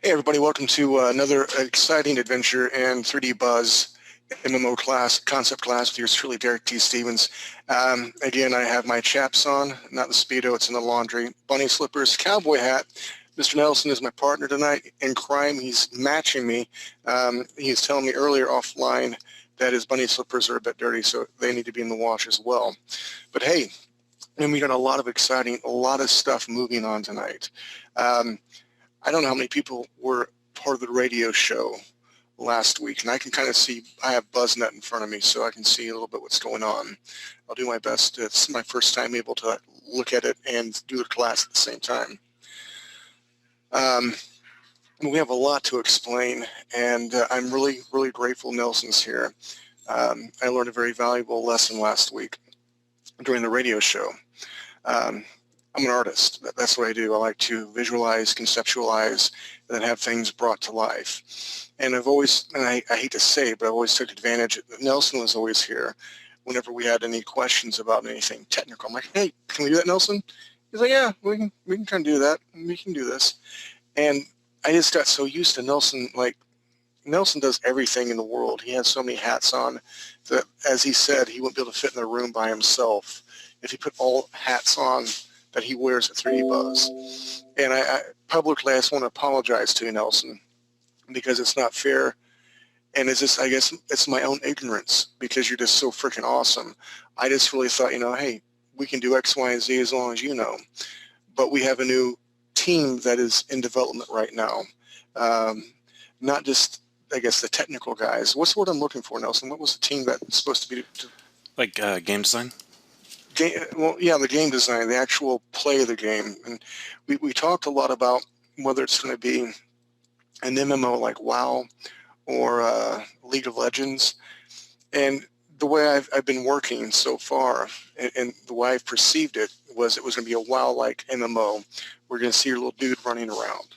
Hey everybody, welcome to another exciting adventure in 3D Buzz MMO concept class with yours truly, Derek T. Stevens. Again, I have my chaps on, not the Speedo, it's in the laundry, bunny slippers, cowboy hat. Mr. Nelson is my partner tonight in crime. He's matching me. He was telling me earlier offline that his bunny slippers are a bit dirty, so they need to be in the wash as well. But hey, and we got a lot of stuff moving on tonight. I don't know how many people were part of the radio show last week, and I can kind of see, I have BuzzNet in front of me, so I can see a little bit what's going on. I'll do my best. It's my first time able to look at it and do the class at the same time. We have a lot to explain, and I'm really, really grateful Nelson's here. I learned a very valuable lesson last week during the radio show. I'm an artist. That's what I do. I like to visualize, conceptualize, and then have things brought to life. And I've always, and I hate to say it, but I've always took advantage. Nelson was always here whenever we had any questions about anything technical. I'm like, hey, can we do that, Nelson? He's like, yeah, we can kind of do that. We can do this. And I just got so used to Nelson. Like, Nelson does everything in the world. He has so many hats on that, as he said, he wouldn't be able to fit in a room by himself if he put all hats on that he wears at 3D Buzz. And I publicly, I just want to apologize to you, Nelson, because it's not fair. And it's just, I guess it's my own ignorance because you're just so freaking awesome. I just really thought, you know, hey, we can do X, Y, and Z as long as you know. But we have a new team that is in development right now. Not just, I guess, the technical guys. What's the word I'm looking for, Nelson? What was the team that's supposed to be? Like game design? Well, yeah, the game design, the actual play of the game. And we talked a lot about whether it's going to be an MMO like WoW or League of Legends. And the way I've been working so far and the way I've perceived it was going to be a WoW-like MMO. We're going to see your little dude running around.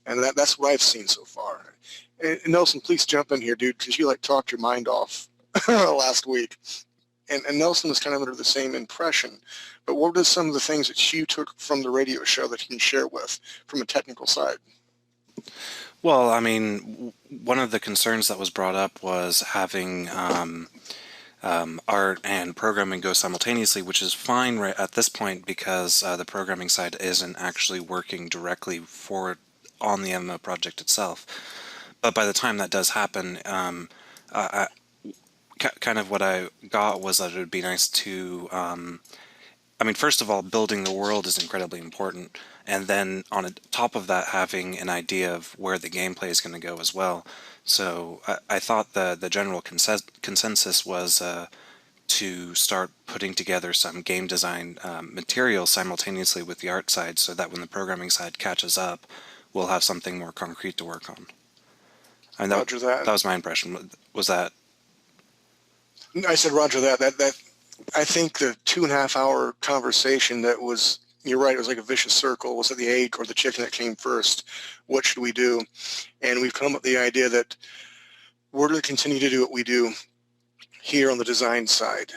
And that's what I've seen so far. And Nelson, please jump in here, dude, because you talked your mind off last week. And Nelson was kind of under the same impression. But what are some of the things that you took from the radio show that you can share with from a technical side? Well, I mean, one of the concerns that was brought up was having art and programming go simultaneously, which is fine right at this point because the programming side isn't actually working directly on the MMO project itself. But by the time that does happen, kind of what I got was that it would be nice to, I mean, first of all, building the world is incredibly important. And then on top of that, having an idea of where the gameplay is going to go as well. So I thought the general consensus was to start putting together some game design material simultaneously with the art side so that when the programming side catches up, we'll have something more concrete to work on. And Roger that. That was my impression. Was that? I said roger that. That I think the 2.5 hour conversation that was, you're right, it was like a vicious circle. Was it the egg or the chicken that came first? What should we do? And we've come up with the idea that we're going to continue to do what we do here on the design side.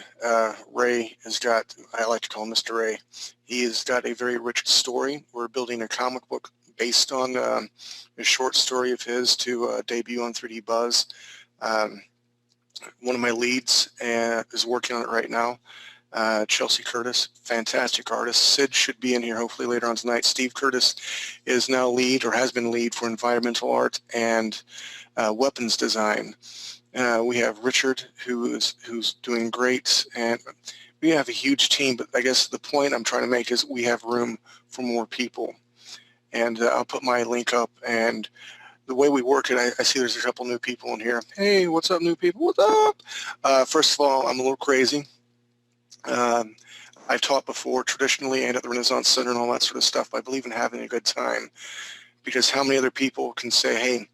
Ray has got, I like to call him Mr. Ray, he has got a very rich story. We're building a comic book based on a short story of his to debut on 3D Buzz. One of my leads is working on it right now. Chelsea Curtis, fantastic artist. Sid should be in here hopefully later on tonight. Steve Curtis is now lead or has been lead for environmental art and weapons design. We have Richard who's doing great, and we have a huge team, but I guess the point I'm trying to make is we have room for more people. And I'll put my link up, and the way we work it, I see there's a couple new people in here. Hey, what's up, new people? What's up? First of all, I'm a little crazy. I've taught before traditionally and at the Renaissance Center and all that sort of stuff. But I believe in having a good time, because how many other people can say, hey,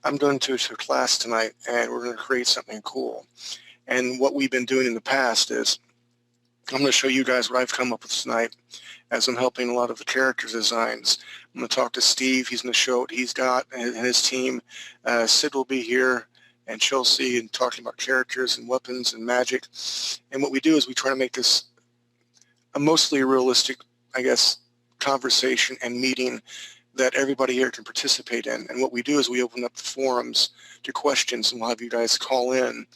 I'm going to a class tonight and we're going to create something cool. And what we've been doing in the past is, I'm going to show you guys what I've come up with tonight as I'm helping a lot of the character designs. I'm going to talk to Steve. He's going to show what he's got and his team. Sid will be here, and Chelsea, and talking about characters and weapons and magic. And what we do is we try to make this a mostly realistic, I guess, conversation and meeting that everybody here can participate in. And what we do is we open up the forums to questions, and we'll have you guys call in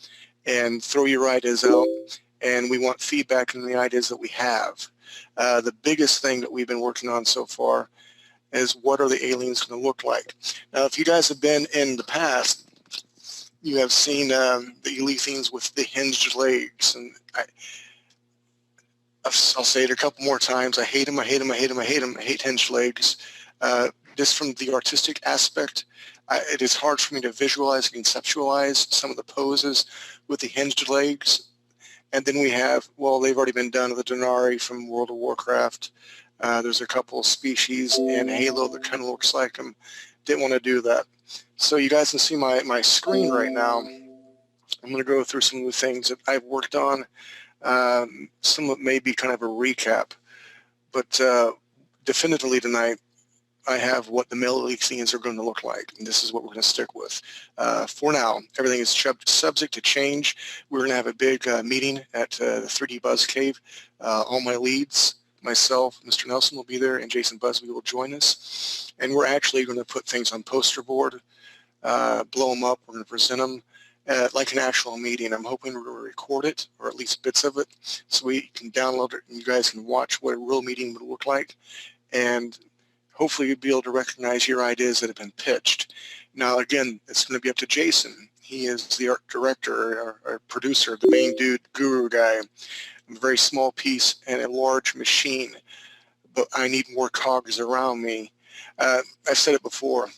and throw your ideas out, and we want feedback on the ideas that we have. The biggest thing that we've been working on so far is what are the aliens going to look like. Now, if you guys have been in the past, you have seen the Eleuthians with the hinged legs, and I'll say it a couple more times. I hate them, I hate them, I hate them, I hate them. I hate hinged legs. Just from the artistic aspect, it is hard for me to visualize and conceptualize some of the poses with the hinged legs. And then we have, well, they've already been done, the Denari from World of Warcraft. There's a couple of species in Halo that kind of looks like them. Didn't want to do that. So you guys can see my screen right now. I'm going to go through some of the things that I've worked on. Some of it may be kind of a recap, but definitively tonight I have what the male Eleuthians are going to look like, and this is what we're going to stick with. For now, everything is subject to change. We're going to have a big meeting at the 3D Buzz Cave. All my leads, myself, Mr. Nelson will be there, and Jason Busby will join us. And we're actually going to put things on poster board, blow them up, we're going to present them like an actual meeting. I'm hoping we're going to record it, or at least bits of it, so we can download it and you guys can watch what a real meeting would look like. And hopefully you'll be able to recognize your ideas that have been pitched. Now, again, it's going to be up to Jason. He is the art director or producer, the main dude, guru guy. I'm a very small piece and a large machine, but I need more cogs around me. I've said it before.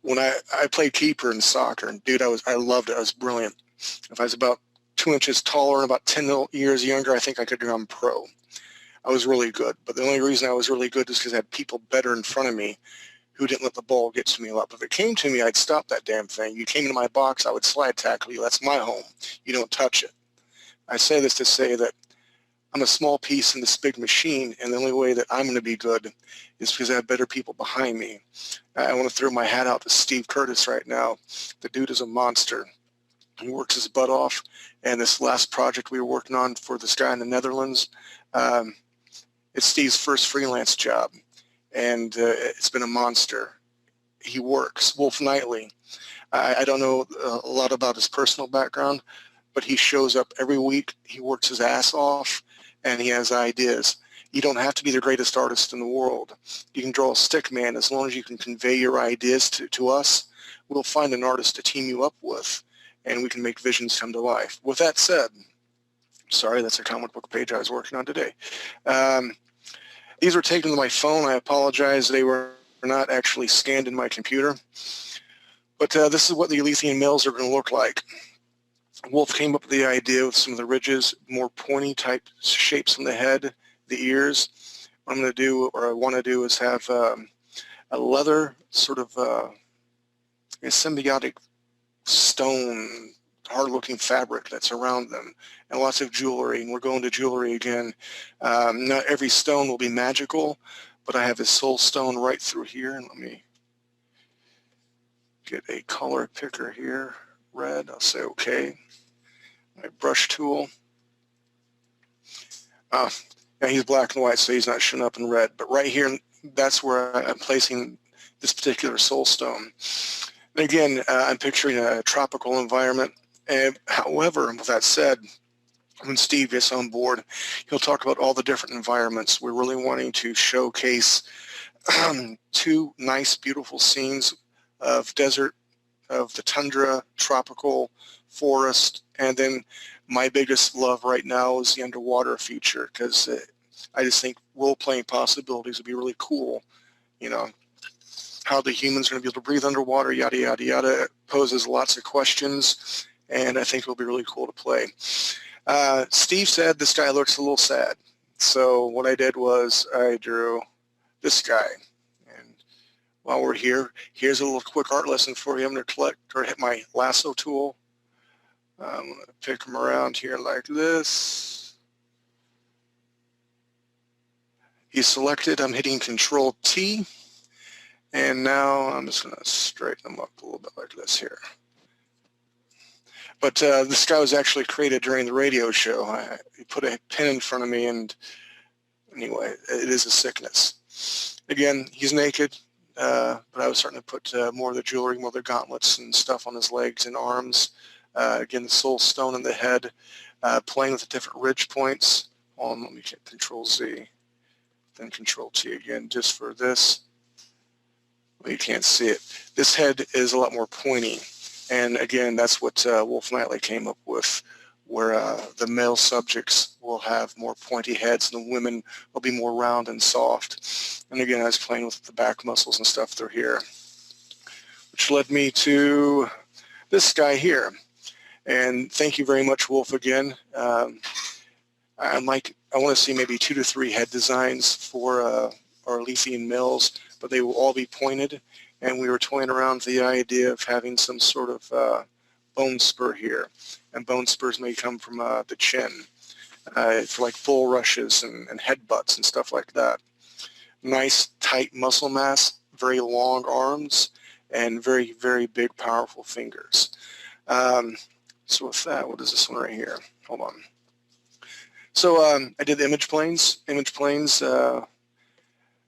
When I played keeper in soccer, and dude, I loved it. I was brilliant. If I was about 2 inches taller and about 10 years younger, I think I could become pro. I was really good, but the only reason I was really good is because I had people better in front of me who didn't let the ball get to me a lot. But if it came to me, I'd stop that damn thing. You came into my box, I would slide tackle you. That's my home. You don't touch it. I say this to say that I'm a small piece in this big machine, and the only way that I'm going to be good is because I have better people behind me. I want to throw my hat out to Steve Curtis right now. The dude is a monster. He works his butt off, and this last project we were working on for this guy in the Netherlands, it's Steve's first freelance job, and it's been a monster. He works. Wolf Knightley. I don't know a lot about his personal background, but he shows up every week. He works his ass off, and he has ideas. You don't have to be the greatest artist in the world. You can draw a stick man as long as you can convey your ideas to us. We'll find an artist to team you up with, and we can make visions come to life. With that said, sorry, that's a comic book page I was working on today. These were taken to my phone. I apologize. They were not actually scanned in my computer. But this is what the Eleuthian males are going to look like. Wolf came up with the idea with some of the ridges, more pointy type shapes on the head, the ears. What I'm going to do, or I want to do, is have a leather sort of a symbiotic stone, hard-looking fabric that's around them, and lots of jewelry. And we're going to jewelry again. Not every stone will be magical, but I have a soul stone right through here. And let me get a color picker here. Red. I'll say okay. My brush tool. Yeah, he's black and white, so he's not showing up in red. But right here, that's where I'm placing this particular soul stone. And again, I'm picturing a tropical environment. And however, with that said, when Steve gets on board, he'll talk about all the different environments. We're really wanting to showcase two nice, beautiful scenes of desert, of the tundra, tropical, forest, and then my biggest love right now is the underwater feature, because I just think role-playing possibilities would be really cool. You know, how the humans are going to be able to breathe underwater, yada, yada, yada. It poses lots of questions, and I think it'll be really cool to play. Steve said this guy looks a little sad. So what I did was I drew this guy. And while we're here, here's a little quick art lesson for you. I'm going to hit my lasso tool. I'm going to pick him around here like this. He's selected. I'm hitting Control T. And now I'm just going to straighten him up a little bit like this here. But this guy was actually created during the radio show. He put a pen in front of me and anyway, it is a sickness. Again, he's naked, but I was starting to put more of the jewelry, more of the gauntlets and stuff on his legs and arms. Again, the soul stone in the head, playing with the different ridge points. Let me hit Control Z, then Control T again, just for this. Well, you can't see it. This head is a lot more pointy, and again, that's what Wolf Knightley came up with, where the male subjects will have more pointy heads and the women will be more round and soft. And again, I was playing with the back muscles and stuff through here, which led me to this guy here. And thank you very much, Wolf, again. I want to see maybe 2 to 3 head designs for our Lethean males, but they will all be pointed. And we were toying around with the idea of having some sort of bone spur here. And bone spurs may come from the chin for like bull rushes and headbutts and stuff like that. Nice, tight muscle mass, very long arms, and very, very big, powerful fingers. So with that, what is this one right here? Hold on. So I did the image planes.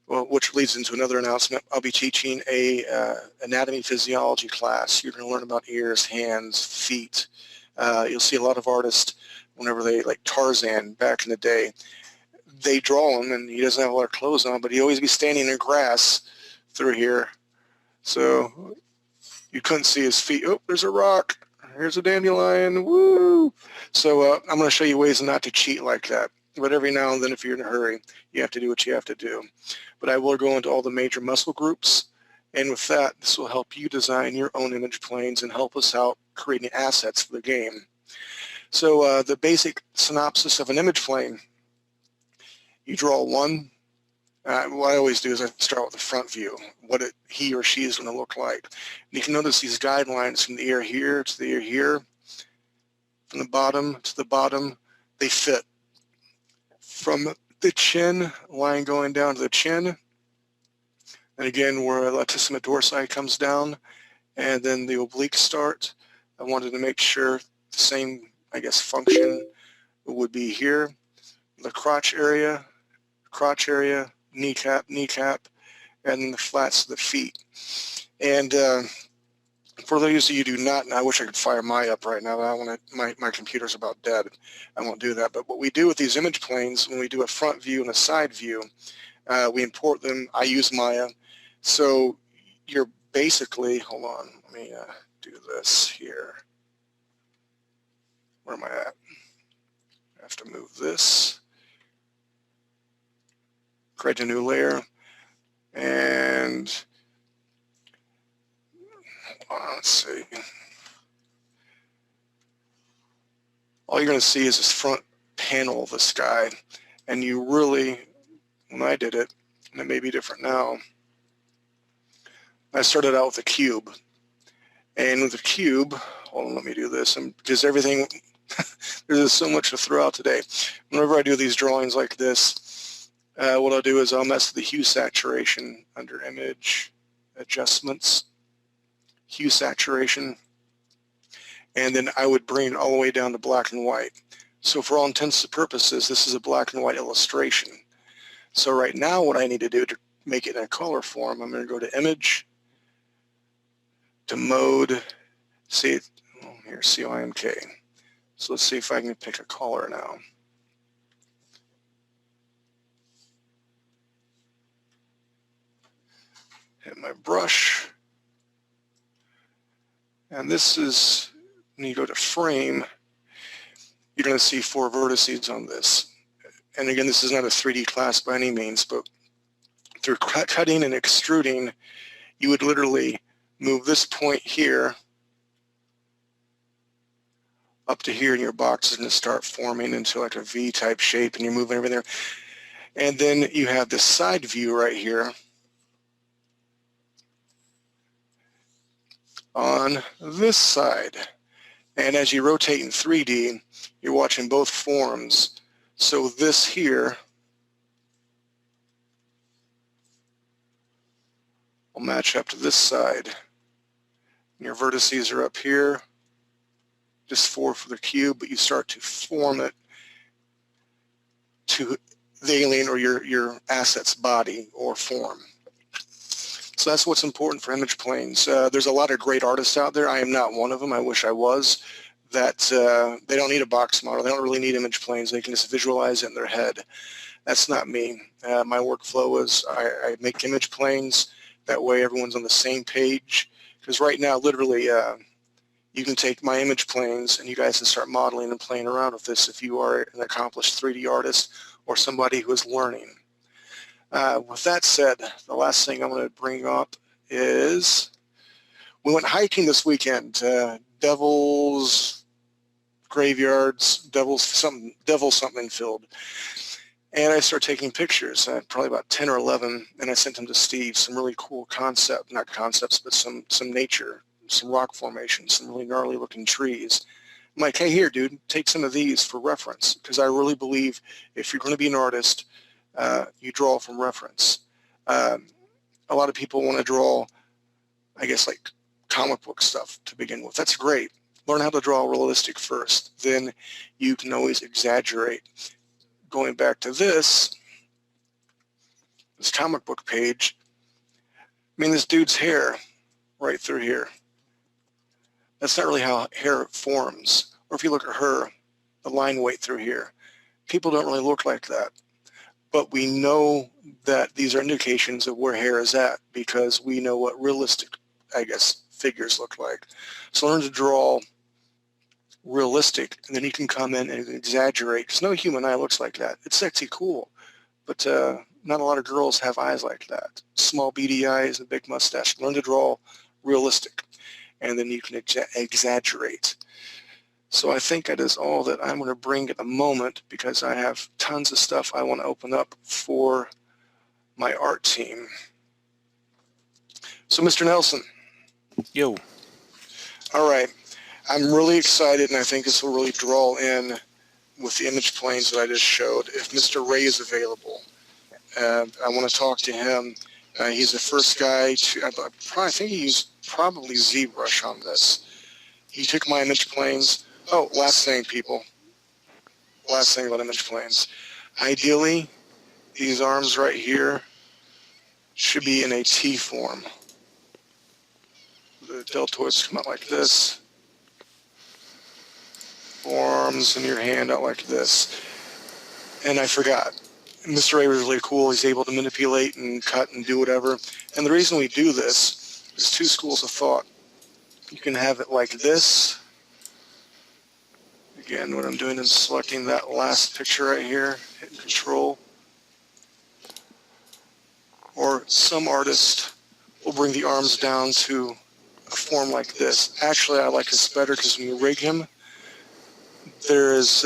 Well, which leads into another announcement. I'll be teaching a anatomy physiology class. You're going to learn about ears, hands, feet. You'll see a lot of artists, whenever they, like Tarzan back in the day, they draw him and he doesn't have a lot of clothes on, but he always be standing in grass through here. So you couldn't see his feet. Oh, there's a rock. Here's a dandelion. Woo! So I'm going to show you ways not to cheat like that. But every now and then, if you're in a hurry, you have to do what you have to do. But I will go into all the major muscle groups. And with that, this will help you design your own image planes and help us out creating assets for the game. So the basic synopsis of an image plane, you draw one. What I always do is I start with the front view, what he or she is going to look like. And you can notice these guidelines from the ear here to the ear here, from the bottom to the bottom, they fit. From the chin, line going down to the chin, and again where latissimus dorsi comes down, and then the obliques start. I wanted to make sure the same, I guess, function would be here. The crotch area, kneecap, and then the flats of the feet. And for those of you who do not, and I wish I could fire my up right now, but I want to, my computer's about dead. I won't do that. But what we do with these image planes, when we do a front view and a side view, we import them. I use Maya. So you're basically, hold on, let me do this here. Where am I at? I have to move this. Create a new layer. And let's see. All you're going to see is this front panel of this guy. And you really, when I did it, and it may be different now, I started out with a cube. And with a cube, hold on, let me do this. And because everything, there's so much to throw out today. Whenever I do these drawings like this, what I'll do is I'll mess with the hue saturation under image adjustments, hue saturation, and then I would bring it all the way down to black and white. So for all intents and purposes, this is a black and white illustration. So right now what I need to do to make it in a color form, I'm going to go to image, to mode, see, here, COIMK. So let's see if I can pick a color now. Hit my brush. And this is, when you go to frame, you're going to see 4 vertices on this. And again, this is not a 3D class by any means, but through cutting and extruding, you would literally move this point here up to here, and your box is going to start forming into like a V-type shape, and you're moving everything there. And then you have this side view right here on this side. And as you rotate in 3D, you're watching both forms. So this here will match up to this side. And your vertices are up here, just 4 for the cube, but you start to form it to the alien or your asset's body or form. So that's what's important for image planes. There's a lot of great artists out there. I am not one of them. I wish I was. That they don't need a box model. They don't really need image planes. They can just visualize it in their head. That's not me. My workflow is I make image planes. That way everyone's on the same page. Because right now, literally, you can take my image planes and you guys can start modeling and playing around with this if you are an accomplished 3D artist or somebody who is learning. With that said, the last thing I'm going to bring up is we went hiking this weekend. Devil's Graveyards, Devil something filled. And I started taking pictures, probably about 10 or 11, and I sent them to Steve, some really cool not concepts, but some nature, some rock formations, some really gnarly looking trees. I'm like, hey, here, dude, take some of these for reference, because I really believe if you're going to be an artist, you draw from reference. A lot of people want to draw, I guess, like comic book stuff to begin with. That's great. Learn how to draw realistic first. Then you can always exaggerate. Going back to this comic book page, I mean, this dude's hair right through here. That's not really how hair forms. Or if you look at her, the line weight through here. People don't really look like that. But we know that these are indications of where hair is at because we know what realistic, I guess, figures look like. So learn to draw realistic, and then you can come in and exaggerate, because no human eye looks like that. It's sexy, cool, but not a lot of girls have eyes like that. Small beady eyes and big mustache. Learn to draw realistic, and then you can exaggerate. So I think that is all that I'm going to bring at the moment, because I have tons of stuff I want to open up for my art team. So Mr. Nelson. Yo. All right. I'm really excited, and I think this will really draw in with the image planes that I just showed. If Mr. Ray is available, I want to talk to him. He's the first guy to, I think he used probably ZBrush on this. He took my image planes. Oh, last thing, people. Last thing about image planes. Ideally, these arms right here should be in a T form. The deltoids come out like this. Arms and your hand out like this. And I forgot. Mr. Ray was really cool. He's able to manipulate and cut and do whatever. And the reason we do this is two schools of thought. You can have it like this. Again, what I'm doing is selecting that last picture right here, hitting Control. Or some artist will bring the arms down to a form like this. Actually, I like this better because when you rig him, it's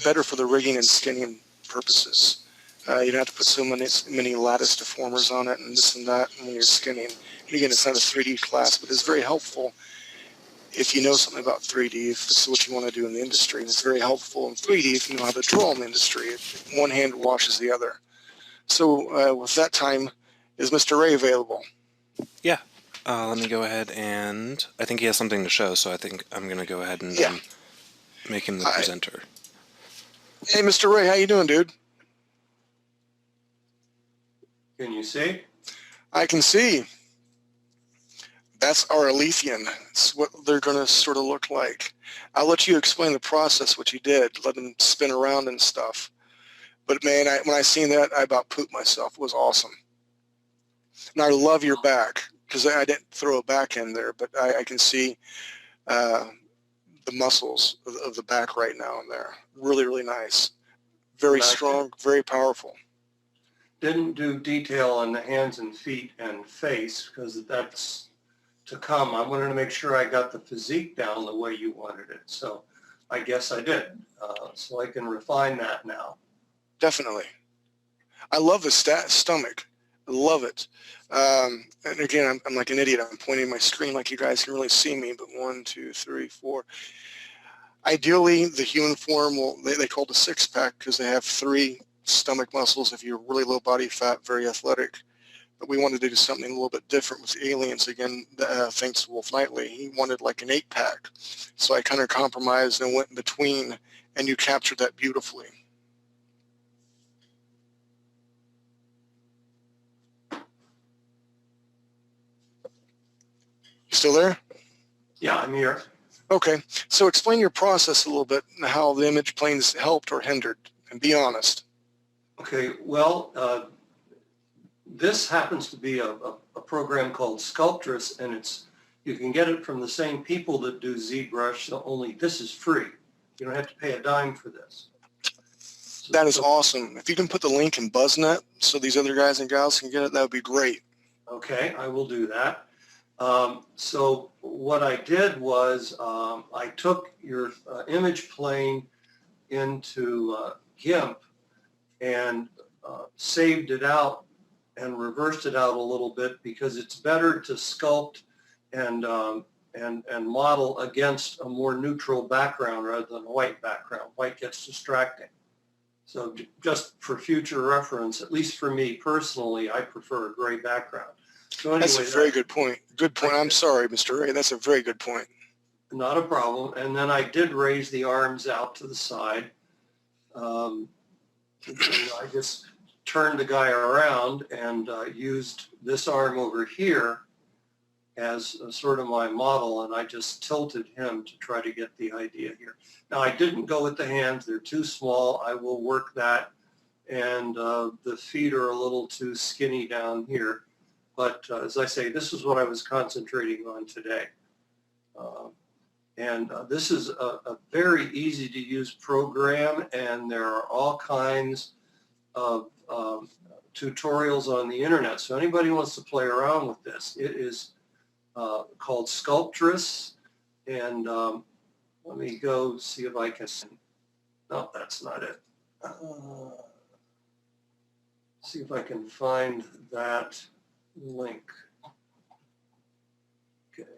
better for the rigging and skinning purposes. You don't have to put so many lattice deformers on it and this and that when you're skinning. And again, it's not a 3D class, but it's very helpful if you know something about 3D, if this is what you want to do in the industry. And it's very helpful in 3D if you know how to draw in the industry. One hand washes the other. So with that time, is Mr. Ray available? Yeah. Let me go ahead and I think he has something to show, so I think I'm going to go ahead and make him the presenter. Hey, Mr. Ray, how you doing, dude? Can you see? I can see. That's our Alethian. It's what they're going to sort of look like. I'll let you explain the process, what you did. Let them spin around and stuff. But, man, when I seen that, I about pooped myself. It was awesome. And I love your back, because I didn't throw a back in there, but I can see the muscles of the back right now in there. Really, really nice. Very strong, very powerful. Didn't do detail on the hands and feet and face, because that's to come. I wanted to make sure I got the physique down the way you wanted it. So I guess I did. So I can refine that now. Definitely. I love the stomach. I love it. And again, I'm like an idiot. I'm pointing my screen like you guys can really see me, but 1, 2, 3, 4. Ideally, the human form, they call it a six-pack because they have 3 stomach muscles if you're really low body fat, very athletic. But we wanted to do something a little bit different with aliens. Again, thanks to Wolf Knightley. He wanted like an 8-pack. So I kind of compromised and went in between, and you captured that beautifully. still there? Yeah, I'm here. Okay, so explain your process a little bit and how the image planes helped or hindered, and be honest. Okay, well, this happens to be a program called Sculptress, and you can get it from the same people that do ZBrush, so only this is free. You don't have to pay a dime for this. That is awesome. If you can put the link in BuzzNet so these other guys and gals can get it, that would be great. Okay, I will do that. So what I did was I took your image plane into GIMP and saved it out and reversed it out a little bit, because it's better to sculpt and model against a more neutral background rather than a white background. White gets distracting. So just for future reference, at least for me personally, I prefer a gray background. So anyway, that's a very good point. Good point. I'm sorry, Mr. Ray. That's a very good point. Not a problem. And then I did raise the arms out to the side. I just turned the guy around and used this arm over here as sort of my model, and I just tilted him to try to get the idea here. Now, I didn't go with the hands. They're too small. I will work that. And the feet are a little too skinny down here. But as I say, this is what I was concentrating on today. This is a very easy to use program, and there are all kinds of tutorials on the internet. So anybody who wants to play around with this, it is called Sculptress. And let me go see if I can, no, that's not it. See if I can find that link. Okay.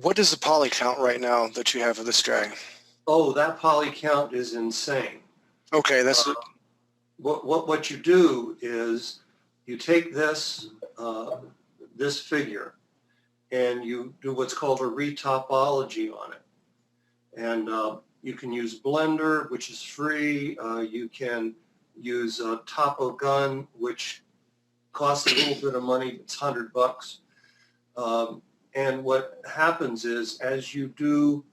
What is the poly count right now that you have of this guy? Oh, that poly count is insane. Okay, that's what you do is you take this this figure and you do what's called a retopology on it. And you can use Blender, which is free. You can use Topo Gun, which costs a little bit of money. It's $100. And what happens is, as you do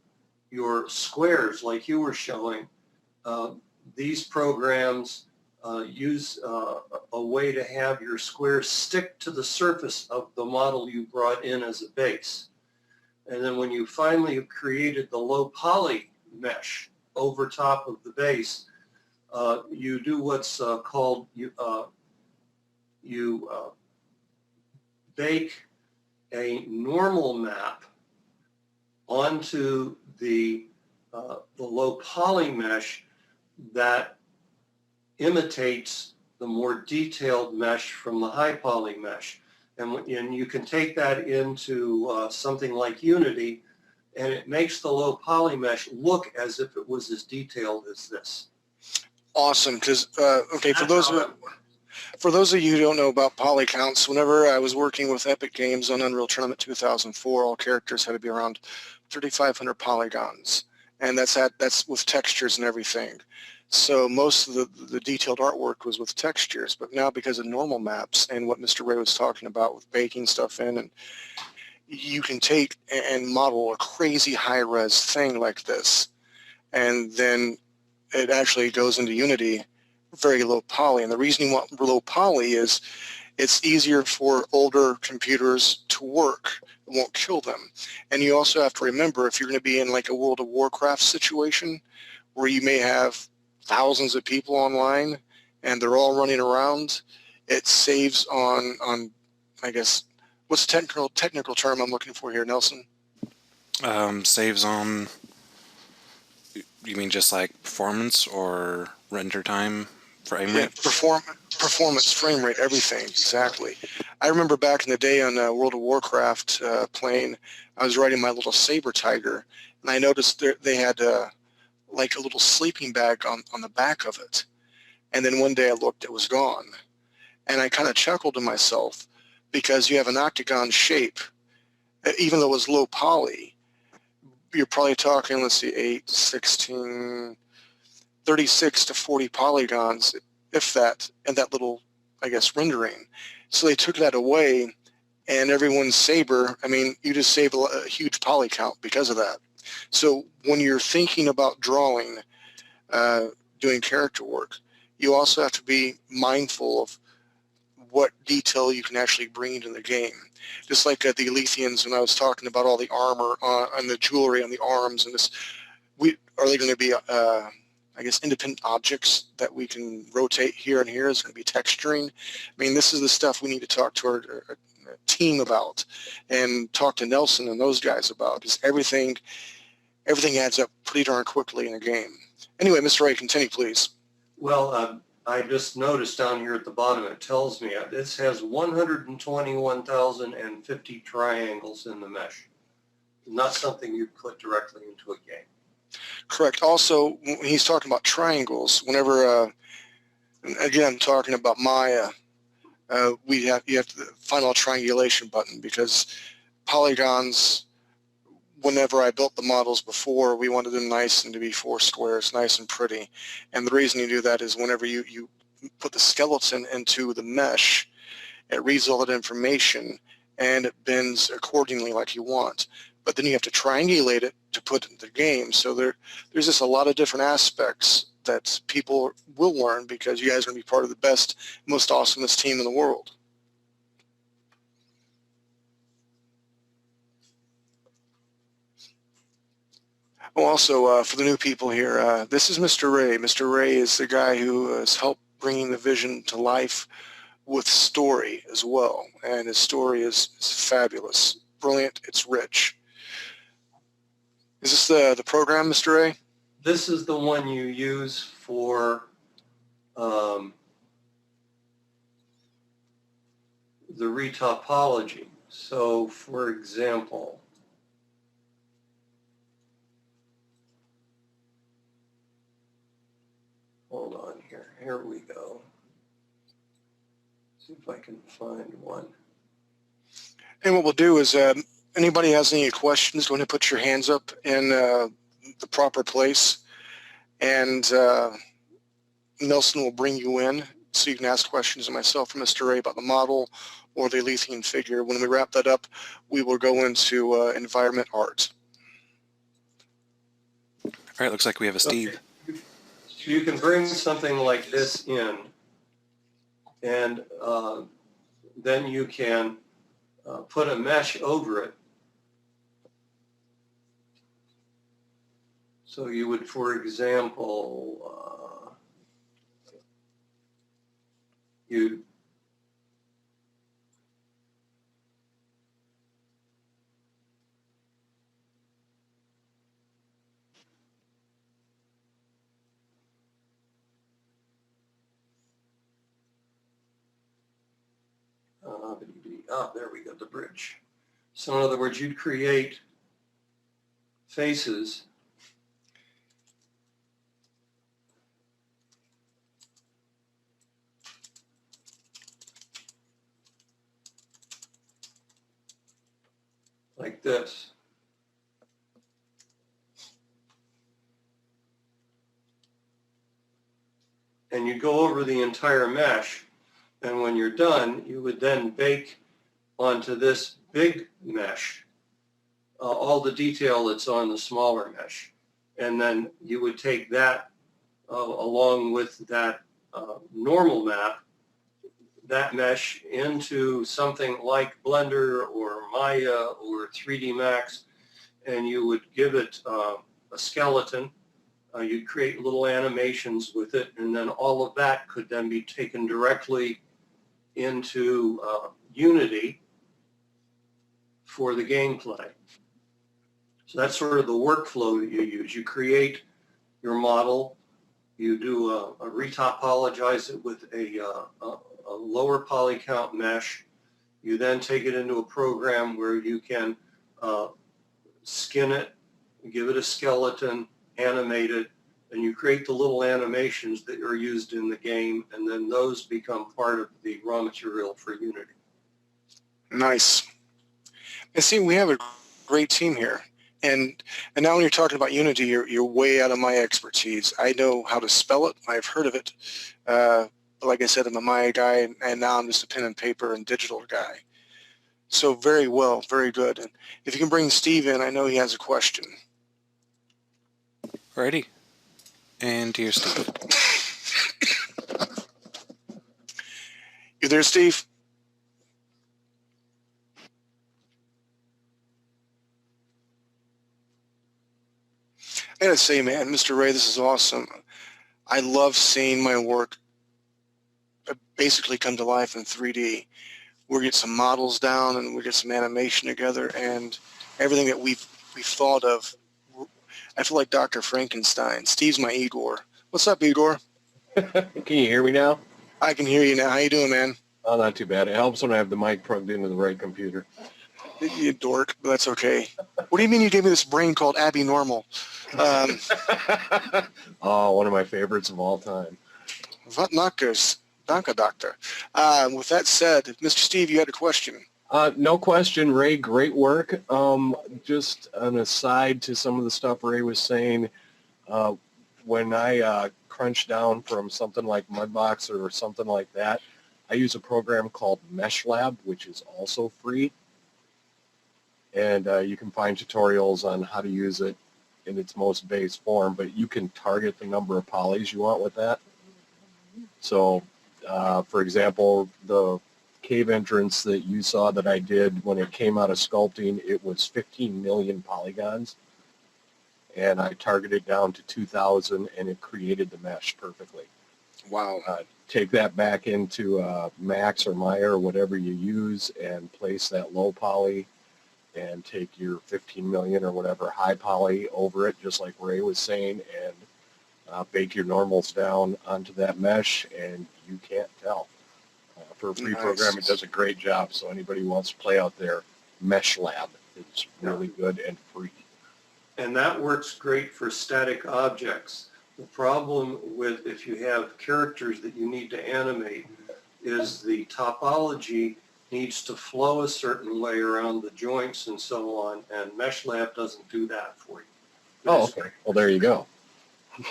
your squares like you were showing, these programs use a way to have your squares stick to the surface of the model you brought in as a base. And then when you finally have created the low poly mesh over top of the base, you do what's called, you bake a normal map onto the low poly mesh that imitates the more detailed mesh from the high poly mesh. And you can take that into something like Unity, and it makes the low poly mesh look as if it was as detailed as this. awesome. Because okay, for those of you who don't know about poly counts, whenever I was working with Epic Games on Unreal Tournament 2004, all characters had to be around 3,500 polygons, and that's with textures and everything. So most of the detailed artwork was with textures, but now because of normal maps and what Mr. Ray was talking about with baking stuff in, and you can take and model a crazy high-res thing like this, and then it actually goes into Unity very low poly. And the reason you want low poly is it's easier for older computers to work. It won't kill them. And you also have to remember, if you're going to be in like a World of Warcraft situation where you may have thousands of people online and they're all running around, it saves on I guess, what's the technical term I'm looking for here, Nelson? Saves on, you mean just like performance or render time, frame rate? Yeah, performance, frame rate, everything, exactly. I remember back in the day on World of Warcraft playing, I was riding my little saber tiger, and I noticed they had like a little sleeping bag on the back of it. And then one day I looked, it was gone. And I kind of chuckled to myself, because you have an octagon shape, even though it was low poly, you're probably talking, let's see, 8, 16, 36 to 40 polygons, if that, and that little I guess, rendering. So they took that away, and everyone's Saber, I mean, you just save a huge poly count because of that. So when you're thinking about drawing, doing character work, you also have to be mindful of what detail you can actually bring into the game. Just like the Elethians, when I was talking about all the armor and the jewelry on the arms, and this, are they going to be, I guess, independent objects that we can rotate here and here? Is going to be texturing? I mean, this is the stuff we need to talk to our team about, and talk to Nelson and those guys about, because everything adds up pretty darn quickly in a game. Anyway, Mr. Ray, continue, please. Well, I just noticed down here at the bottom, it tells me this has 121,050 triangles in the mesh. Not something you put directly into a game. Correct. Also, when he's talking about triangles, whenever, again, I'm talking about Maya, you have the final triangulation button, because polygons, whenever I built the models before, we wanted them nice and to be 4 squares, nice and pretty. And the reason you do that is whenever you put the skeleton into the mesh, it reads all that information and it bends accordingly like you want. But then you have to triangulate it to put it into the game. So there's just a lot of different aspects that people will learn, because you guys are going to be part of the best, most awesomest team in the world. Oh, also, for the new people here, this is Mr. Ray. Mr. Ray is the guy who has helped bringing the vision to life with story as well. And his story is fabulous, brilliant, it's rich. Is this the program, Mr. Ray? This is the one you use for the retopology. So, for example, hold on here. Here we go. See if I can find one. And what we'll do is, anybody has any questions, go ahead and put your hands up in the proper place, and Nelson will bring you in so you can ask questions of myself or Mr. Ray about the model or the Elethian figure. When we wrap that up, we will go into environment art. All right, looks like we have a Steve. Okay. So you can bring something like this in, and then you can put a mesh over it. So you would, for example, you'd there we go, the bridge. So in other words, you'd create faces like this. And you go over the entire mesh, and when you're done, you would then bake onto this big mesh all the detail that's on the smaller mesh. And then you would take that along with that normal map, that mesh, into something like Blender or Maya or 3D Max, and you would give it a skeleton. You'd create little animations with it, and then all of that could then be taken directly into Unity for the gameplay. So that's sort of the workflow that you use. You create your model, you do a retopologize it with a lower poly count mesh. You then take it into a program where you can skin it, give it a skeleton, animate it, and you create the little animations that are used in the game, and then those become part of the raw material for Unity. Nice. And see, we have a great team here. And now when you're talking about Unity, you're way out of my expertise. I know how to spell it. I've heard of it. But like I said, I'm a Maya guy, and now I'm just a pen and paper and digital guy. So very well, very good. And if you can bring Steve in, I know he has a question. Alrighty. And here's Steve. You there, Steve? I gotta say, man, Mr. Ray, this is awesome. I love seeing my work basically come to life in 3D. We get some models down and we get some animation together, and everything that we've thought of. I feel like Dr. Frankenstein. Steve's my Igor. What's up, Igor? Can you hear me now? I can hear you now. How you doing, man? Oh, not too bad. It helps when I have the mic plugged into the right computer. You dork, but that's okay. What do you mean you gave me this brain called Abby Normal? Oh, one of my favorites of all time. Wat knockers? Danke, doctor. With that said, Mr. Steve, you had a question. No question, Ray. Great work. Just an aside to some of the stuff Ray was saying. When I crunch down from something like Mudbox or something like that, I use a program called MeshLab, which is also free. And you can find tutorials on how to use it in its most base form, but you can target the number of polys you want with that. So, for example, the cave entrance that you saw that I did when it came out of sculpting, it was 15 million polygons. And I targeted down to 2,000, and it created the mesh perfectly. Wow. Take that back into Max or Maya or whatever you use and place that low poly and take your 15 million or whatever high poly over it, just like Ray was saying, and bake your normals down onto that mesh, and you can't tell. For a free program, it does a great job. So anybody who wants to play out there, MeshLab is really good and free. And that works great for static objects. The problem with if you have characters that you need to animate is the topology needs to flow a certain way around the joints and so on, and MeshLab doesn't do that for you. Oh, okay. Well, there you go. And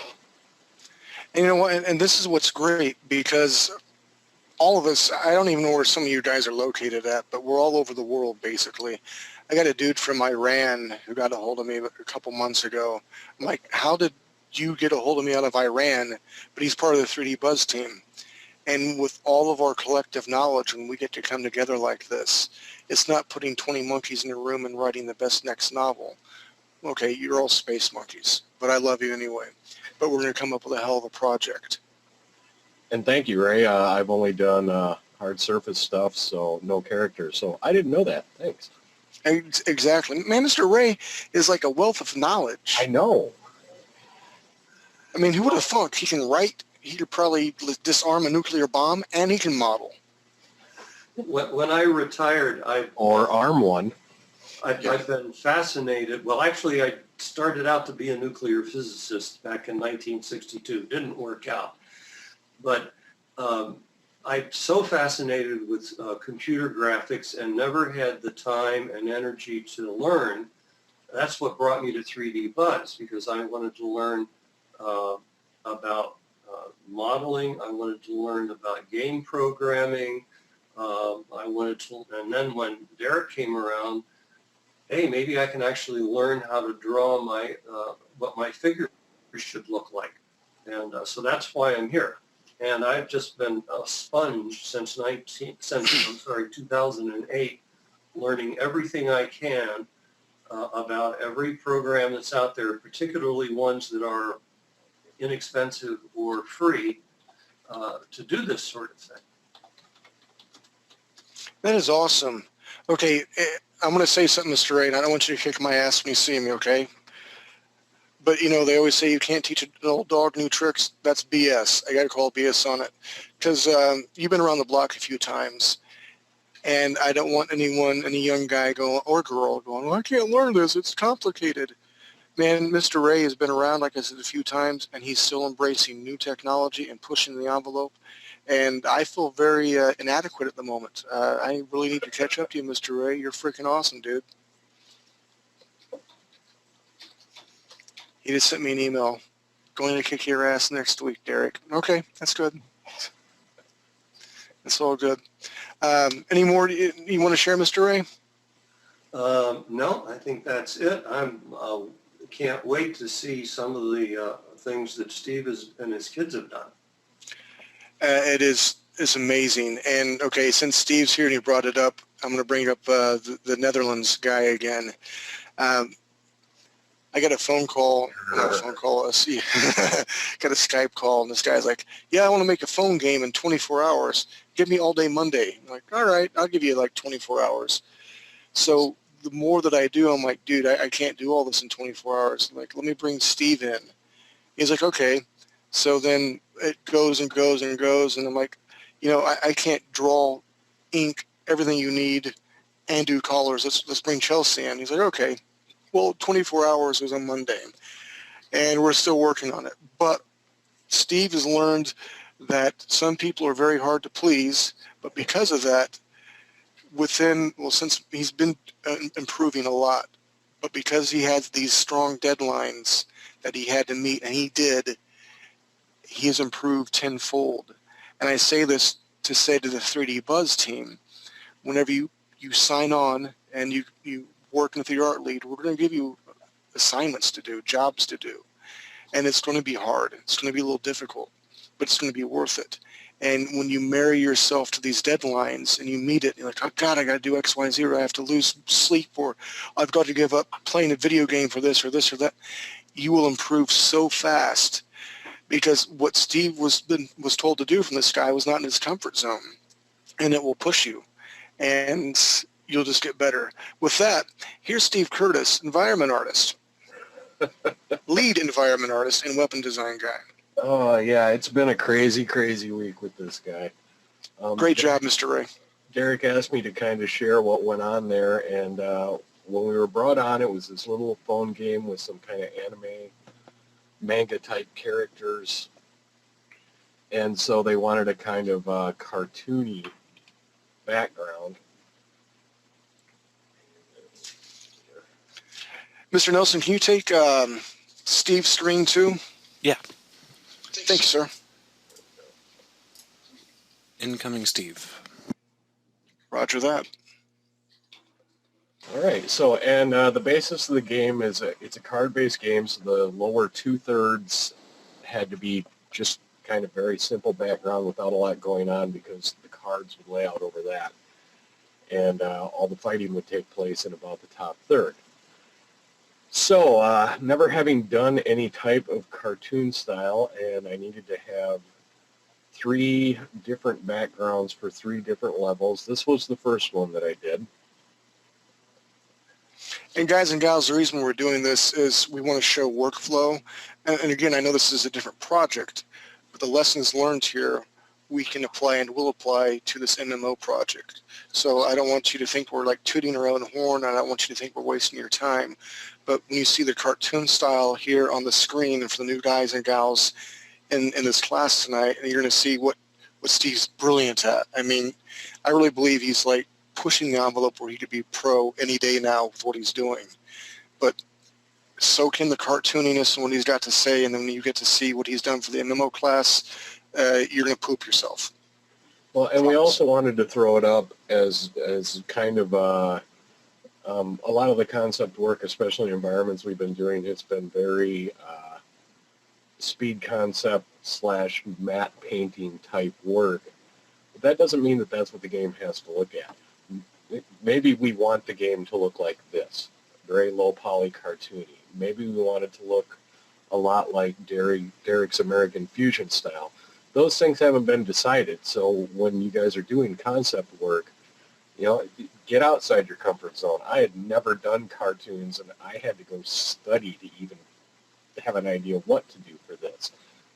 you know what? And this is what's great, because all of us, I don't even know where some of you guys are located at, but we're all over the world, basically. I got a dude from Iran who got a hold of me a couple months ago. I'm like, how did you get a hold of me out of Iran? But he's part of the 3D Buzz team. And with all of our collective knowledge, when we get to come together like this, it's not putting 20 monkeys in a room and writing the best next novel. Okay, you're all space monkeys, but I love you anyway. But we're going to come up with a hell of a project. And thank you, Ray. I've only done hard surface stuff, so no characters. So I didn't know that. Thanks. Exactly. Man, Mr. Ray is like a wealth of knowledge. I know. I mean, who would have thought he can write, he could probably disarm a nuclear bomb, and he can model. When I retired, Or arm one. I've been fascinated. Well, actually, I started out to be a nuclear physicist back in 1962. Didn't work out. But I'm so fascinated with computer graphics and never had the time and energy to learn. That's what brought me to 3D Buzz, because I wanted to learn about modeling. I wanted to learn about game programming. And then when Derek came around, hey, maybe I can actually learn how to draw my what my figure should look like. And so that's why I'm here. And I've just been a sponge since 2008, learning everything I can about every program that's out there, particularly ones that are inexpensive or free, to do this sort of thing. That is awesome. Okay, I'm going to say something, Mr. Ray, and I don't want you to kick my ass when you see me, okay? But, you know, they always say you can't teach an old dog new tricks. That's BS. I got to call BS on it. Because you've been around the block a few times, and I don't want anyone, any young guy going, or girl going, well, I can't learn this. It's complicated. Man, Mr. Ray has been around, like I said, a few times, and he's still embracing new technology and pushing the envelope. And I feel very inadequate at the moment. I really need to catch up to you, Mr. Ray. You're freaking awesome, dude. He just sent me an email. Going to kick your ass next week, Derek. Okay, that's good. It's all good. Any more you want to share, Mr. Ray? No, I think that's it. Can't wait to see some of the things that Steve and his kids have done. It's amazing. And okay, since Steve's here and he brought it up, I'm going to bring up the Netherlands guy again. I got a phone call, not a phone call, got a Skype call, and this guy's like, yeah, I want to make a phone game in 24 hours. Give me all day Monday. I'm like, all right, I'll give you like 24 hours. So the more that I do, I'm like, dude, I can't do all this in 24 hours. I'm like, let me bring Steve in. He's like, okay. So then it goes and goes and goes, and I'm like, I can't draw, ink, everything you need, and do colors. Let's bring Chelsea in. He's like, okay. Well, 24 hours was on Monday, and we're still working on it. But Steve has learned that some people are very hard to please, but because of that, since he's been improving a lot, but because he has these strong deadlines that he had to meet, and he did, he has improved tenfold. And I say this to say to the 3D Buzz team, whenever you sign on and you working with your art lead, we're going to give you assignments to do, jobs to do. And it's going to be hard. It's going to be a little difficult, but it's going to be worth it. And when you marry yourself to these deadlines and you meet it, you're like, oh, God, I got to do X, Y, Z, or I have to lose sleep, or I've got to give up playing a video game for this or that. You will improve so fast because what Steve was told to do from this guy was not in his comfort zone, and it will push you. And you'll just get better. With that, here's Steve Curtis, environment artist, lead environment artist and weapon design guy. Oh, yeah, it's been a crazy, crazy week with this guy. Great job, Mr. Ray. Derek asked me to kind of share what went on there, and when we were brought on, it was this little phone game with some kind of anime, manga-type characters, and so they wanted a kind of cartoony background. Mr. Nelson, can you take Steve's screen too? Yeah. Thank you, sir. Incoming Steve. Roger that. All right. So, and the basis of the game is it's a card-based game. So the lower 2/3 had to be just kind of very simple background without a lot going on because the cards would lay out over that, and all the fighting would take place in about the top third. So, never having done any type of cartoon style, and I needed to have 3 different backgrounds for 3 different levels. This was the first one that I did. And guys and gals, the reason we're doing this is we want to show workflow. And again, I know this is a different project, but the lessons learned here we can apply and will apply to this MMO project. So I don't want you to think we're like tooting our own horn. I don't want you to think we're wasting your time. But when you see the cartoon style here on the screen and for the new guys and gals in this class tonight, and you're going to see what Steve's brilliant at. I mean, I really believe he's like pushing the envelope where he could be pro any day now with what he's doing. But soak in the cartooniness and what he's got to say, and then when you get to see what he's done for the MMO class, you're going to poop yourself. Well, and we also wanted to throw it up as kind of a lot of the concept work, especially environments we've been doing, it's been very speed concept / matte painting type work. But that doesn't mean that that's what the game has to look at. Maybe we want the game to look like this, very low poly cartoony. Maybe we want it to look a lot like Derek's American Fusion style. Those things haven't been decided, so when you guys are doing concept work, get outside your comfort zone. I had never done cartoons, and I had to go study to even have an idea of what to do for this.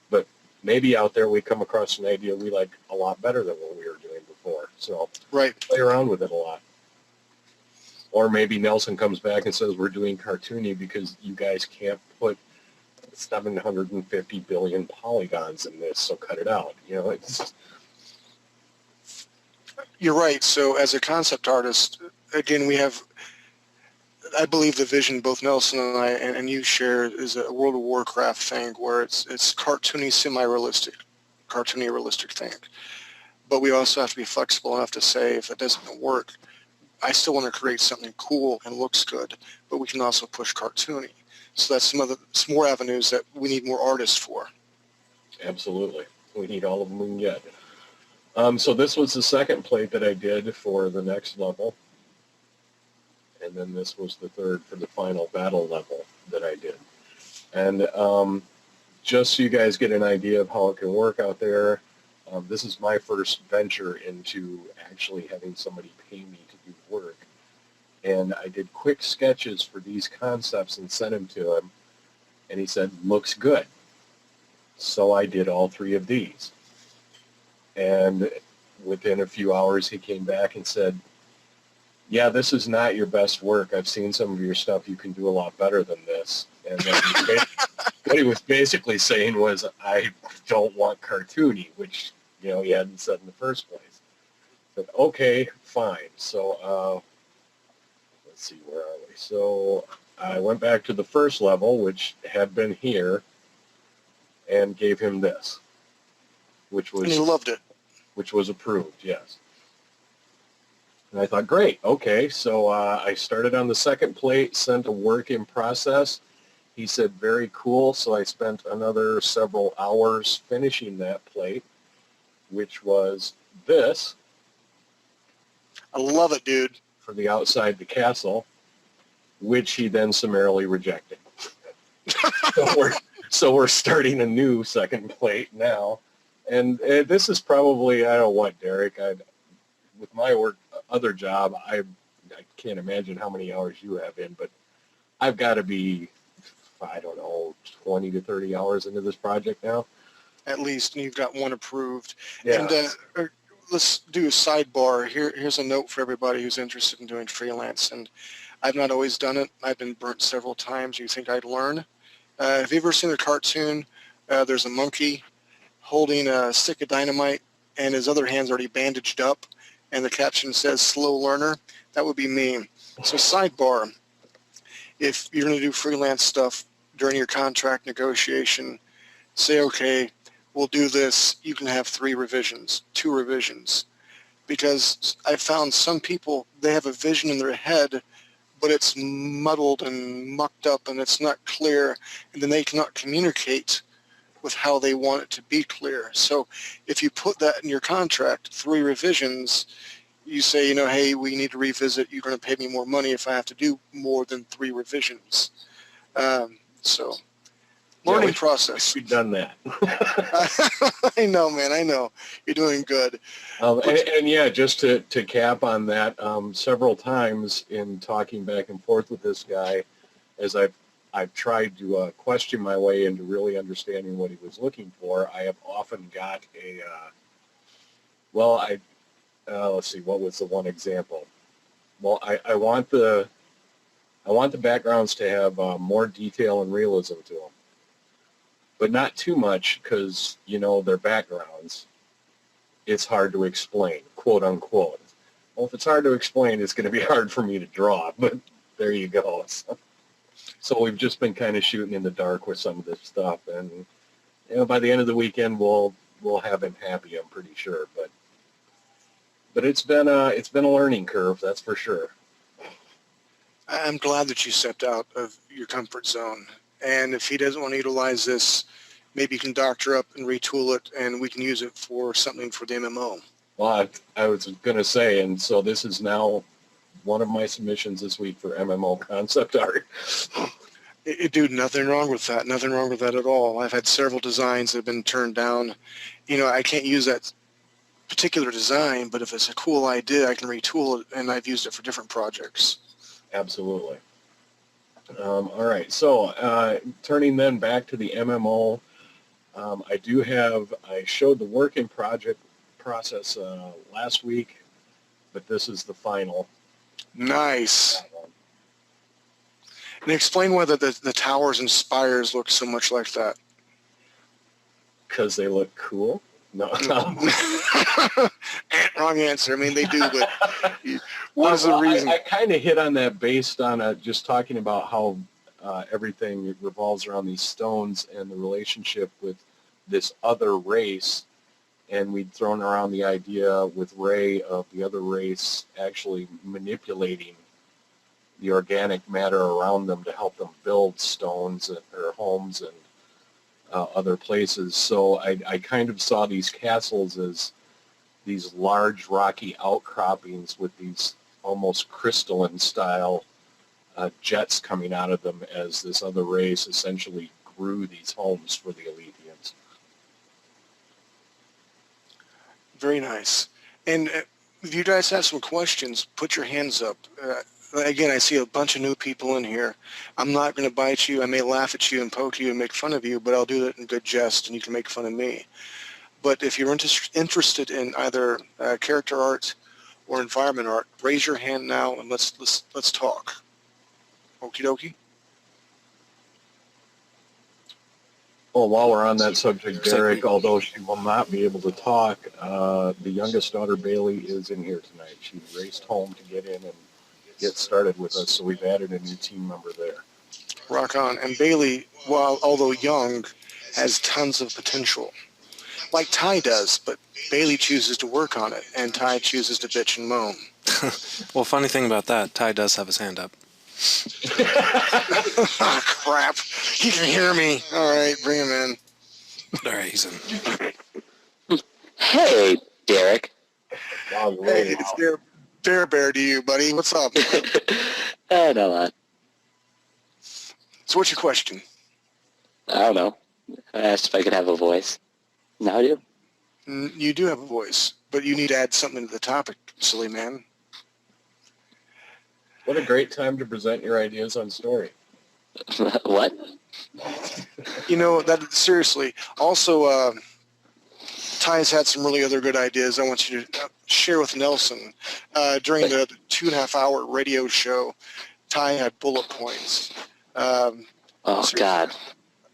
But maybe out there we come across an idea we like a lot better than what we were doing before. So right. Play around with it a lot. Or maybe Nelson comes back and says we're doing cartoony because you guys can't put 750 billion polygons in this, so cut it out. You're right. So as a concept artist, again, we have, I believe the vision both Nelson and I and you share is a World of Warcraft thing where it's cartoony, semi-realistic thing. but we also have to be flexible enough to say if it doesn't work, I still want to create something cool and looks good, but we can also push cartoony. So that's some more avenues that we need more artists for. Absolutely. We need all of them we can get. So this was the second plate that I did for the next level. And then this was the third for the final battle level that I did. And just so you guys get an idea of how it can work out there, this is my first venture into actually having somebody pay me to do work. And I did quick sketches for these concepts and sent them to him. And he said, looks good. So I did all three of these. And within a few hours, he came back and said, yeah, this is not your best work. I've seen some of your stuff. You can do a lot better than this. And then what he was basically saying was, I don't want cartoony, which, he hadn't said in the first place. But okay, fine. So let's see, where are we? So I went back to the first level, which had been here, and gave him this, which was... And he loved it. Which was approved, yes. And I thought, great, okay. So I started on the second plate, sent a work in process. He said, very cool. So I spent another several hours finishing that plate, which was this. I love it, dude. For the outside the castle, which he then summarily rejected. So we're starting a new second plate now. And this is probably, I don't know what, Derek, with my other job, I can't imagine how many hours you have in, but I've got to be, I don't know, 20 to 30 hours into this project now. At least, and you've got one approved. Yeah. And let's do a sidebar. Here's a note for everybody who's interested in doing freelance. And I've not always done it. I've been burnt several times. You think I'd learn? Have you ever seen a cartoon? There's a monkey holding a stick of dynamite, and his other hand's already bandaged up, and the caption says, slow learner. That would be me. So sidebar, if you're going to do freelance stuff during your contract negotiation, say, okay, we'll do this. You can have 2 revisions. Because I found some people, they have a vision in their head, but it's muddled and mucked up and it's not clear, and then they cannot communicate with how they want it to be clear. So if you put that in your contract, 3 revisions, you say, hey, we need to revisit. You're going to pay me more money if I have to do more than 3 revisions. So learning process. We've done that. I know, man. I know. You're doing good. And yeah, just to cap on that, several times in talking back and forth with this guy, as I've tried to question my way into really understanding what he was looking for, I have often got let's see, what was the one example? Well, I want the backgrounds to have more detail and realism to them, but not too much because, they're backgrounds. It's hard to explain, quote unquote. Well, if it's hard to explain, it's going to be hard for me to draw, but there you go. So we've just been kind of shooting in the dark with some of this stuff, and by the end of the weekend we'll have him happy, I'm pretty sure. But it's been a learning curve, that's for sure. I'm glad that you stepped out of your comfort zone. And if he doesn't want to utilize this, maybe you can doctor up and retool it, and we can use it for something for the MMO. Well, I was going to say, and so this is now one of my submissions this week for MMO Concept Art. Dude, nothing wrong with that. Nothing wrong with that at all. I've had several designs that have been turned down. I can't use that particular design, but if it's a cool idea, I can retool it, and I've used it for different projects. Absolutely. All right, so turning then back to the MMO, I showed the work in project process last week, but this is the final. Nice. And explain why the towers and spires look so much like that. Because they look cool? No. Wrong answer. I mean, they do, but what is the reason? I kind of hit on that based on just talking about how everything revolves around these stones and the relationship with this other race and we'd thrown around the idea with Ray of the other race actually manipulating the organic matter around them to help them build stones or homes and other places. So I kind of saw these castles as these large rocky outcroppings with these almost crystalline style jets coming out of them as this other race essentially grew these homes for the Alethians. Very nice. And if you guys have some questions, put your hands up. Again, I see a bunch of new people in here. I'm not going to bite you. I may laugh at you and poke you and make fun of you, but I'll do it in good jest, and you can make fun of me. But if you're interested in either character art or environment art, raise your hand now and let's talk. Okie dokie. Well, while we're on that subject, Derek, although she will not be able to talk, the youngest daughter, Bailey, is in here tonight. She raced home to get in and get started with us, so we've added a new team member there. Rock on. And Bailey, although young, has tons of potential. Like Ty does, but Bailey chooses to work on it, and Ty chooses to bitch and moan. Well, funny thing about that, Ty does have his hand up. Ah, crap. He can hear me. All right, bring him in. All right, he's in. Hey, Derek. Wow, Hey, it's Bear to you, buddy. What's up? Not a lot. So what's your question? I don't know. I asked if I could have a voice. Now I do. You do have a voice, but you need to add something to the topic, silly man. What a great time to present your ideas on story. What? You know, that seriously. Also, Ty's had some really other good ideas I want you to share with Nelson. During the 2.5-hour radio show, Ty had bullet points. Oh, God.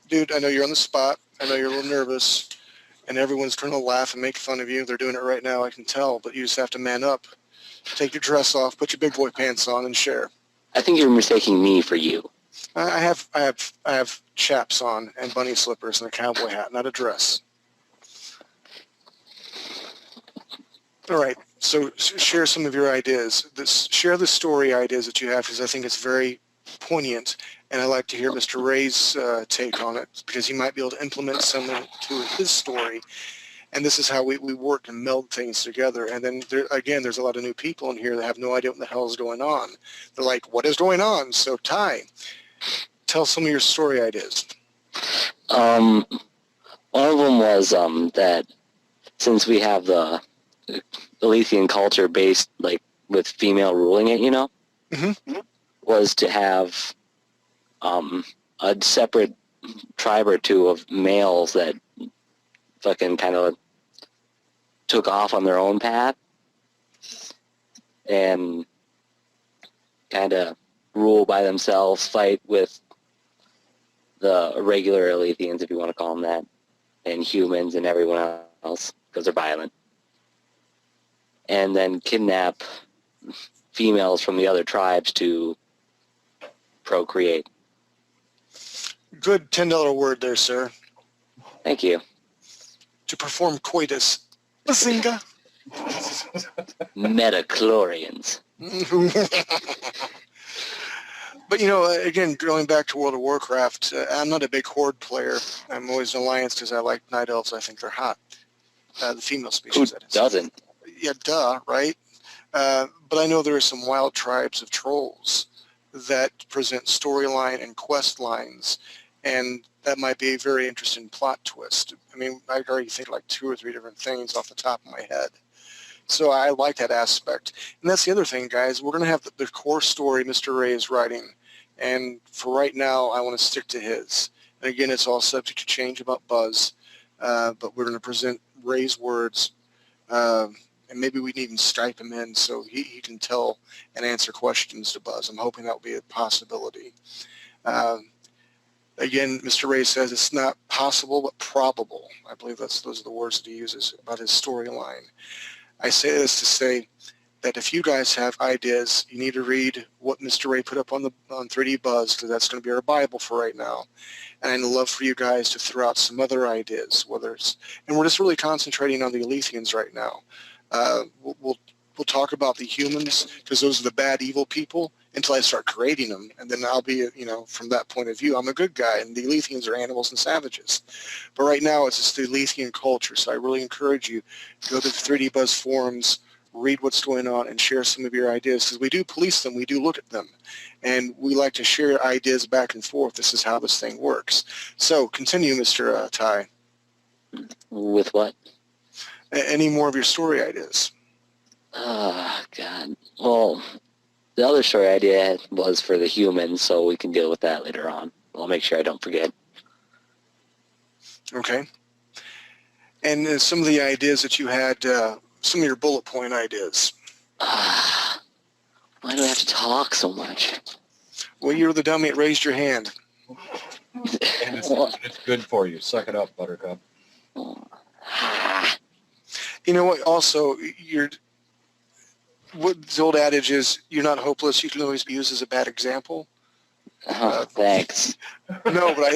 Dude, I know you're on the spot. I know you're a little nervous, and everyone's trying to laugh and make fun of you. They're doing it right now, I can tell, but you just have to man up. Take your dress off, put your big boy pants on, and share. I think you're mistaking me for you. I have chaps on and bunny slippers and a cowboy hat, not a dress. All right, so share some of your ideas. Share the story ideas that you have, because I think it's very poignant, and I'd like to hear Mr. Ray's take on it, because he might be able to implement something to his story. And this is how we work and meld things together. And then, there's a lot of new people in here that have no idea what the hell is going on. They're like, what is going on? So, Ty, tell some of your story ideas. One of them was that since we have the Alethian culture based, like, with female ruling it, you know, was to have a separate tribe or two of males that fucking kind of took off on their own path and kind of rule by themselves, fight with the regular Alethians, if you want to call them that, and humans and everyone else, because they're violent, and then kidnap females from the other tribes to procreate. Good $10 word there, sir. Thank you. To perform coitus. Bazinga. Metachlorians. But, you know, again, going back to World of Warcraft, I'm not a big Horde player. I'm always an Alliance because I like Night Elves. I think they're hot. The female species, Who that is. doesn't? Yeah, duh, right? But I know there are some wild tribes of trolls that present storyline and quest lines, and that might be a very interesting plot twist. I mean, I already think like 2 or 3 different things off the top of my head. So I like that aspect. And that's the other thing, guys. We're going to have the core story Mr. Ray is writing. And for right now, I want to stick to his. And again, it's all subject to change about Buzz. But we're going to present Ray's words. And maybe we can even Skype him in so he can tell and answer questions to Buzz. I'm hoping that will be a possibility. Again, Mr. Ray says it's not possible but probable. I believe those are the words that he uses about his storyline. I say this to say that if you guys have ideas, you need to read what Mr. Ray put up on 3D Buzz, because that's going to be our Bible for right now. And I'd love for you guys to throw out some other ideas, and we're just really concentrating on the Alethians right now. We'll talk about the humans, because those are the bad, evil people, until I start creating them. And then I'll be, from that point of view, I'm a good guy, and the Alethians are animals and savages. But right now, it's just the Alethian culture. So I really encourage you to go to the 3D Buzz forums, read what's going on, and share some of your ideas, because we do police them, we do look at them, and we like to share ideas back and forth. This is how this thing works. So continue, Mr. Ty. With what? Any more of your story ideas? Oh, God. Well, the other story idea I had was for the humans, so we can deal with that later on. I'll make sure I don't forget. Okay. And some of the ideas that you had, some of your bullet point ideas. Why do I have to talk so much? Well, you're the dummy that raised your hand. And it's good for you. Suck it up, Buttercup. You know what? Also, what the old adage is, you're not hopeless. You can always be used as a bad example. Thanks. No, but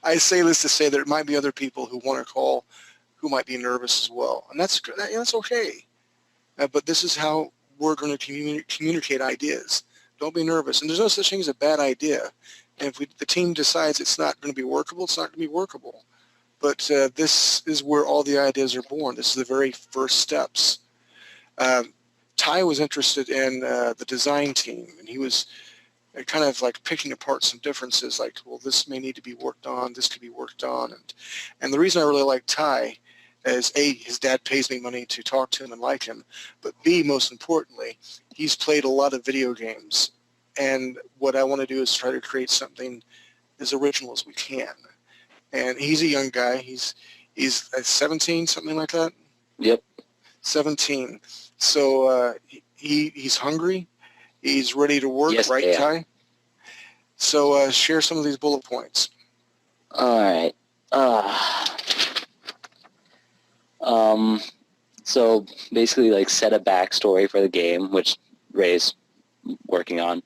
I say this to say there might be other people who want to call who might be nervous as well, and that's okay. But this is how we're going to communicate ideas. Don't be nervous, and there's no such thing as a bad idea. And if the team decides it's not going to be workable, it's not going to be workable. But this is where all the ideas are born. This is the very first steps. Ty was interested in the design team, and he was kind of like picking apart some differences, like, well, this may need to be worked on, this could be worked on. And the reason I really like Ty is, A, his dad pays me money to talk to him and like him, but B, most importantly, he's played a lot of video games. And what I want to do is try to create something as original as we can. And he's a young guy. He's 17, something like that? Yep. 17. So he's hungry. He's ready to work, Yes, right, yeah. Ty? So share some of these bullet points. All right. So basically, like, set a backstory for the game, which Ray's working on.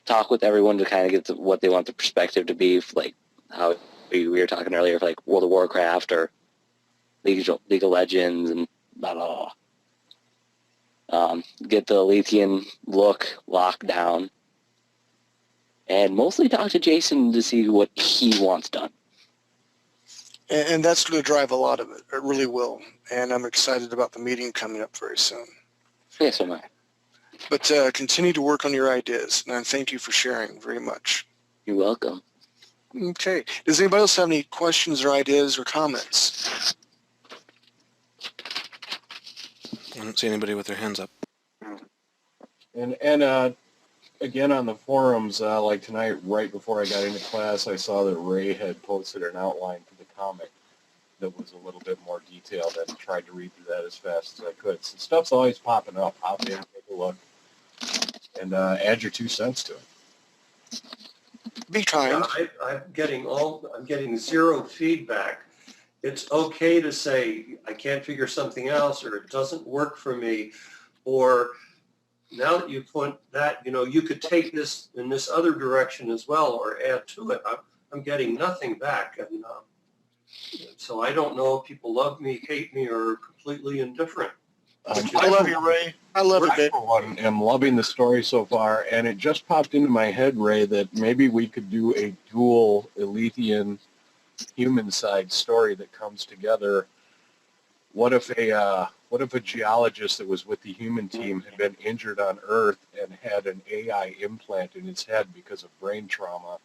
Talk with everyone to kind of get what they want the perspective to be, like how we were talking earlier, for like World of Warcraft or League of Legends, and blah, blah, blah. Get the Alethian look locked down, and mostly talk to Jason to see what he wants done. And that's going to drive a lot of it. It really will. And I'm excited about the meeting coming up very soon. Yeah, so am I. But continue to work on your ideas, and I thank you for sharing very much. You're welcome. Okay. Does anybody else have any questions or ideas or comments? I don't see anybody with their hands up. And again, on the forums, like tonight, right before I got into class, I saw that Ray had posted an outline for the comic that was a little bit more detailed, and tried to read through that as fast as I could. So stuff's always popping up. Hop in, take a look, and add your 2 cents to it. Be kind. Yeah, I'm getting zero feedback. It's okay to say, I can't figure something else, or it doesn't work for me, or now that you put that, you could take this in this other direction as well, or add to it. I'm getting nothing back. And so I don't know if people love me, hate me, or completely indifferent. I love you, Ray. I love you, I, babe. for one, am loving the story so far, and it just popped into my head, Ray, that maybe we could do a dual Alethian human side story that comes together. What if a geologist that was with the human team had been injured on Earth and had an AI implant in his head because of brain trauma,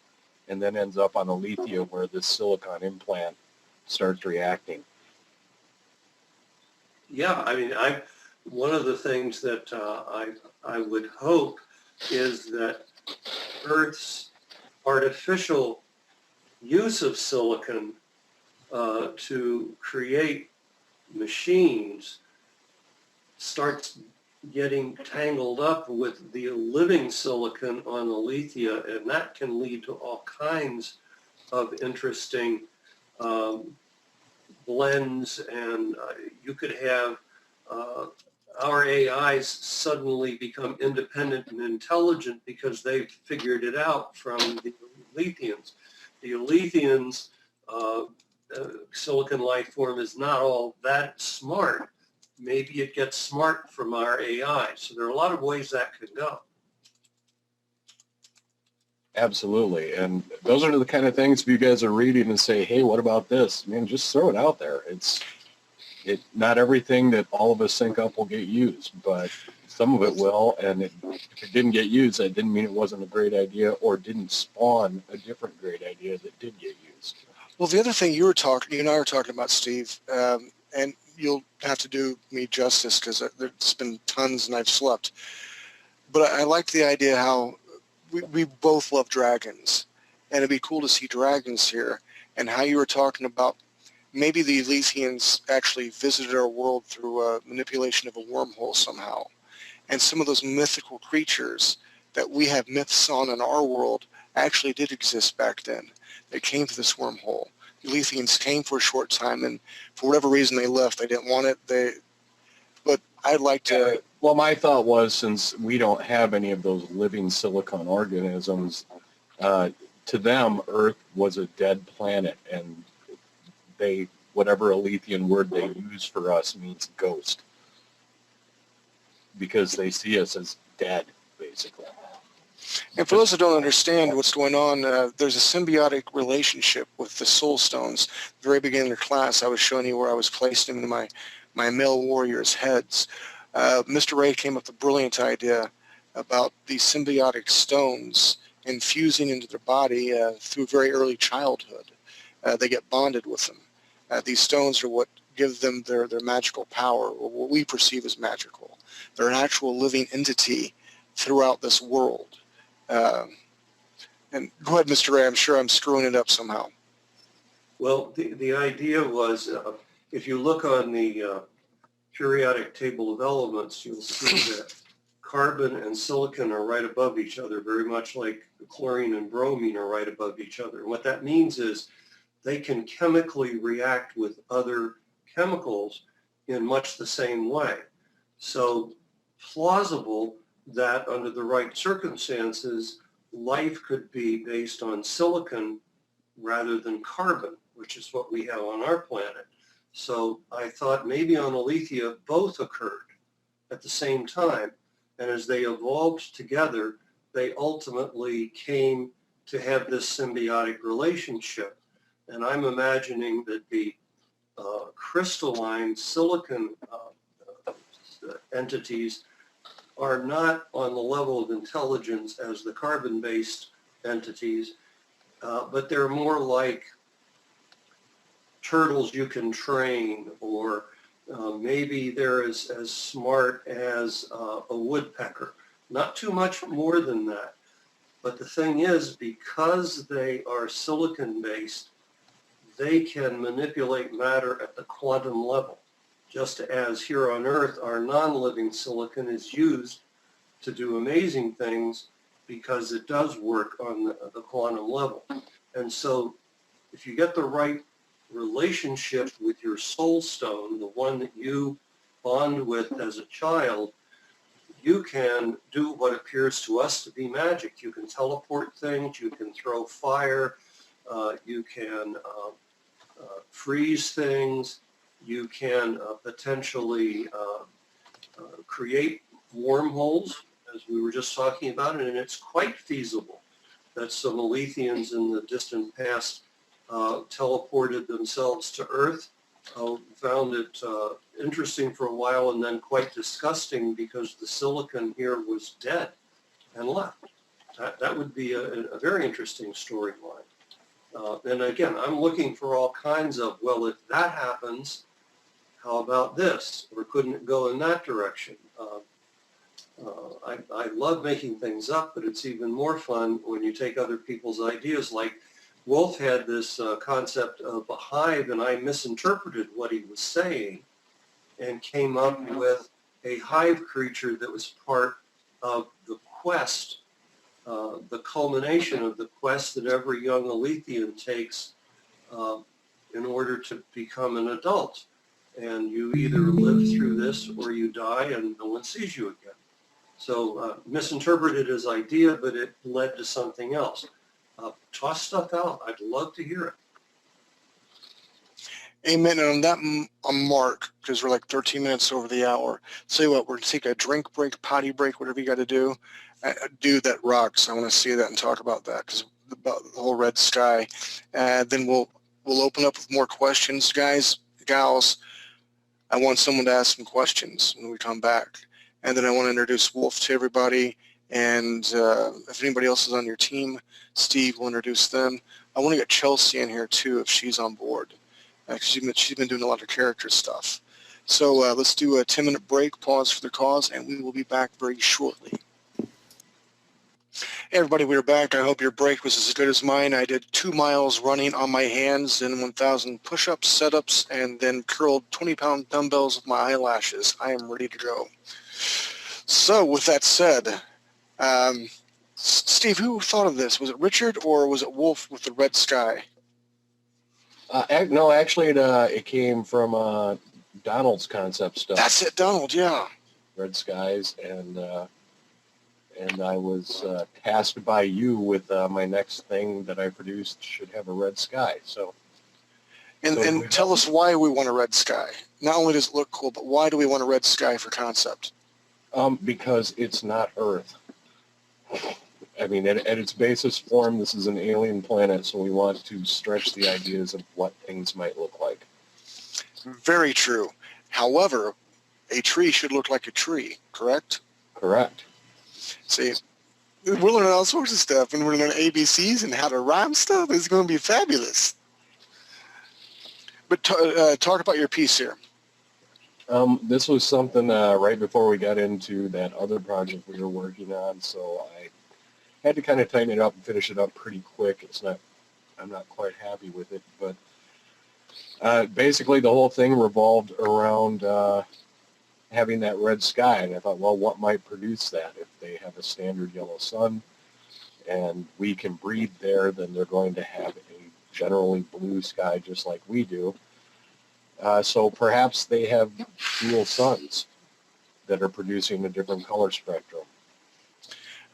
and then ends up on Alethea where this silicon implant starts reacting? Yeah, I mean, one of the things that I would hope is that Earth's artificial use of silicon to create machines starts getting tangled up with the living silicon on Alethea, and that can lead to all kinds of interesting blends, and you could have our AIs suddenly become independent and intelligent because they've figured it out from the Alethians. The Alethians, silicon life form is not all that smart. Maybe it gets smart from our AI. So there are a lot of ways that could go. Absolutely. And those are the kind of things if you guys are reading and say, hey, what about this? Man, just throw it out there. Not everything that all of us think up will get used, but some of it will. And if it didn't get used, that didn't mean it wasn't a great idea or didn't spawn a different great idea that did get used. Well, the other thing you and I were talking about, Steve, and you'll have to do me justice because there's been tons and I've slept. But I like the idea how we both love dragons, and it'd be cool to see dragons here, and how you were talking about maybe the Alethians actually visited our world through a manipulation of a wormhole somehow. And some of those mythical creatures that we have myths on in our world actually did exist back then. They came through this wormhole. The Alethians came for a short time, and for whatever reason they left. They didn't want it. But I'd like to... Well, my thought was, since we don't have any of those living silicon organisms, to them, Earth was a dead planet, and whatever Alethian word they use for us means ghost, because they see us as dead, basically. And for those who don't understand what's going on, there's a symbiotic relationship with the soul stones. At the very beginning of the class, I was showing you where I was placing them in my male warriors' heads. Mr. Ray came up with a brilliant idea about these symbiotic stones infusing into their body through very early childhood. They get bonded with them. These stones are what give them their magical power, or what we perceive as magical. They're an actual living entity throughout this world. And go ahead, Mr. Ray. I'm sure I'm screwing it up somehow. Well, the idea was, if you look on the periodic table of elements, you'll see that carbon and silicon are right above each other, very much like chlorine and bromine are right above each other. And what that means is they can chemically react with other chemicals in much the same way. So plausible that under the right circumstances, life could be based on silicon rather than carbon, which is what we have on our planet. So I thought maybe on Aletheia both occurred at the same time. And as they evolved together, they ultimately came to have this symbiotic relationship. And I'm imagining that the crystalline silicon entities are not on the level of intelligence as the carbon-based entities, but they're more like turtles you can train, or maybe they're as smart as a woodpecker. Not too much more than that. But the thing is, because they are silicon-based, they can manipulate matter at the quantum level, just as here on Earth, our non-living silicon is used to do amazing things because it does work on the quantum level. And so if you get the right relationship with your soul stone, the one that you bond with as a child, you can do what appears to us to be magic. You can teleport things, you can throw fire, you can freeze things, you can potentially create wormholes, as we were just talking about, and it's quite feasible that some Alethians in the distant past teleported themselves to Earth, found it interesting for a while and then quite disgusting because the silicon here was dead and left. That would be a very interesting storyline. And again, I'm looking for all kinds of, well, if that happens, how about this? Or couldn't it go in that direction? I love making things up, but it's even more fun when you take other people's ideas. Like Wolf had this concept of a hive, and I misinterpreted what he was saying and came up with a hive creature that was part of the quest, the culmination of the quest that every young Alethian takes in order to become an adult. and you either live through this or you die and no one sees you again. So misinterpreted his idea, but it led to something else. Toss stuff out. I'd love to hear it. Amen. And on that mark, because we're like 13 minutes over the hour, tell you what, we're going to take a drink break, potty break, whatever you got to do. Dude, that rocks. I want to see that and talk about that, because about the whole red sky. Then we'll open up with more questions. Guys, gals, I want someone to ask some questions when we come back. And then I want to introduce Wolf to everybody. And if anybody else is on your team, Steve will introduce them. I want to get Chelsea in here too if she's on board. She's been doing a lot of character stuff. So let's do a 10-minute break, pause for the cause, and we will be back very shortly. Hey everybody, we're back. I hope your break was as good as mine. I did 2 miles running on my hands, then 1,000 push-ups, set-ups, and then curled 20-pound dumbbells with my eyelashes. I am ready to go. So with that said, Steve, who thought of this? Was it Richard or was it Wolf with the red sky? No, actually, it came from Donald's concept stuff. That's it, Donald, yeah. Red skies, and I was tasked by you with my next thing that I produced should have a red sky. So, And tell us why we want a red sky. Not only does it look cool, but why do we want a red sky for concept? Because it's not Earth. I mean, at its basis form, this is an alien planet, so we want to stretch the ideas of what things might look like. Very true. However, a tree should look like a tree, correct? Correct. See, we're learning all sorts of stuff, and we're learning ABCs and how to rhyme stuff. It's going to be fabulous. But talk about your piece here. This was something right before we got into that other project we were working on, so I had to kind of tighten it up and finish it up pretty quick. I'm not quite happy with it, but basically the whole thing revolved around having that red sky, and I thought, well, what might produce that? If they have a standard yellow sun and we can breed there, then they're going to have a generally blue sky just like we do. So perhaps they have dual suns that are producing a different color spectrum.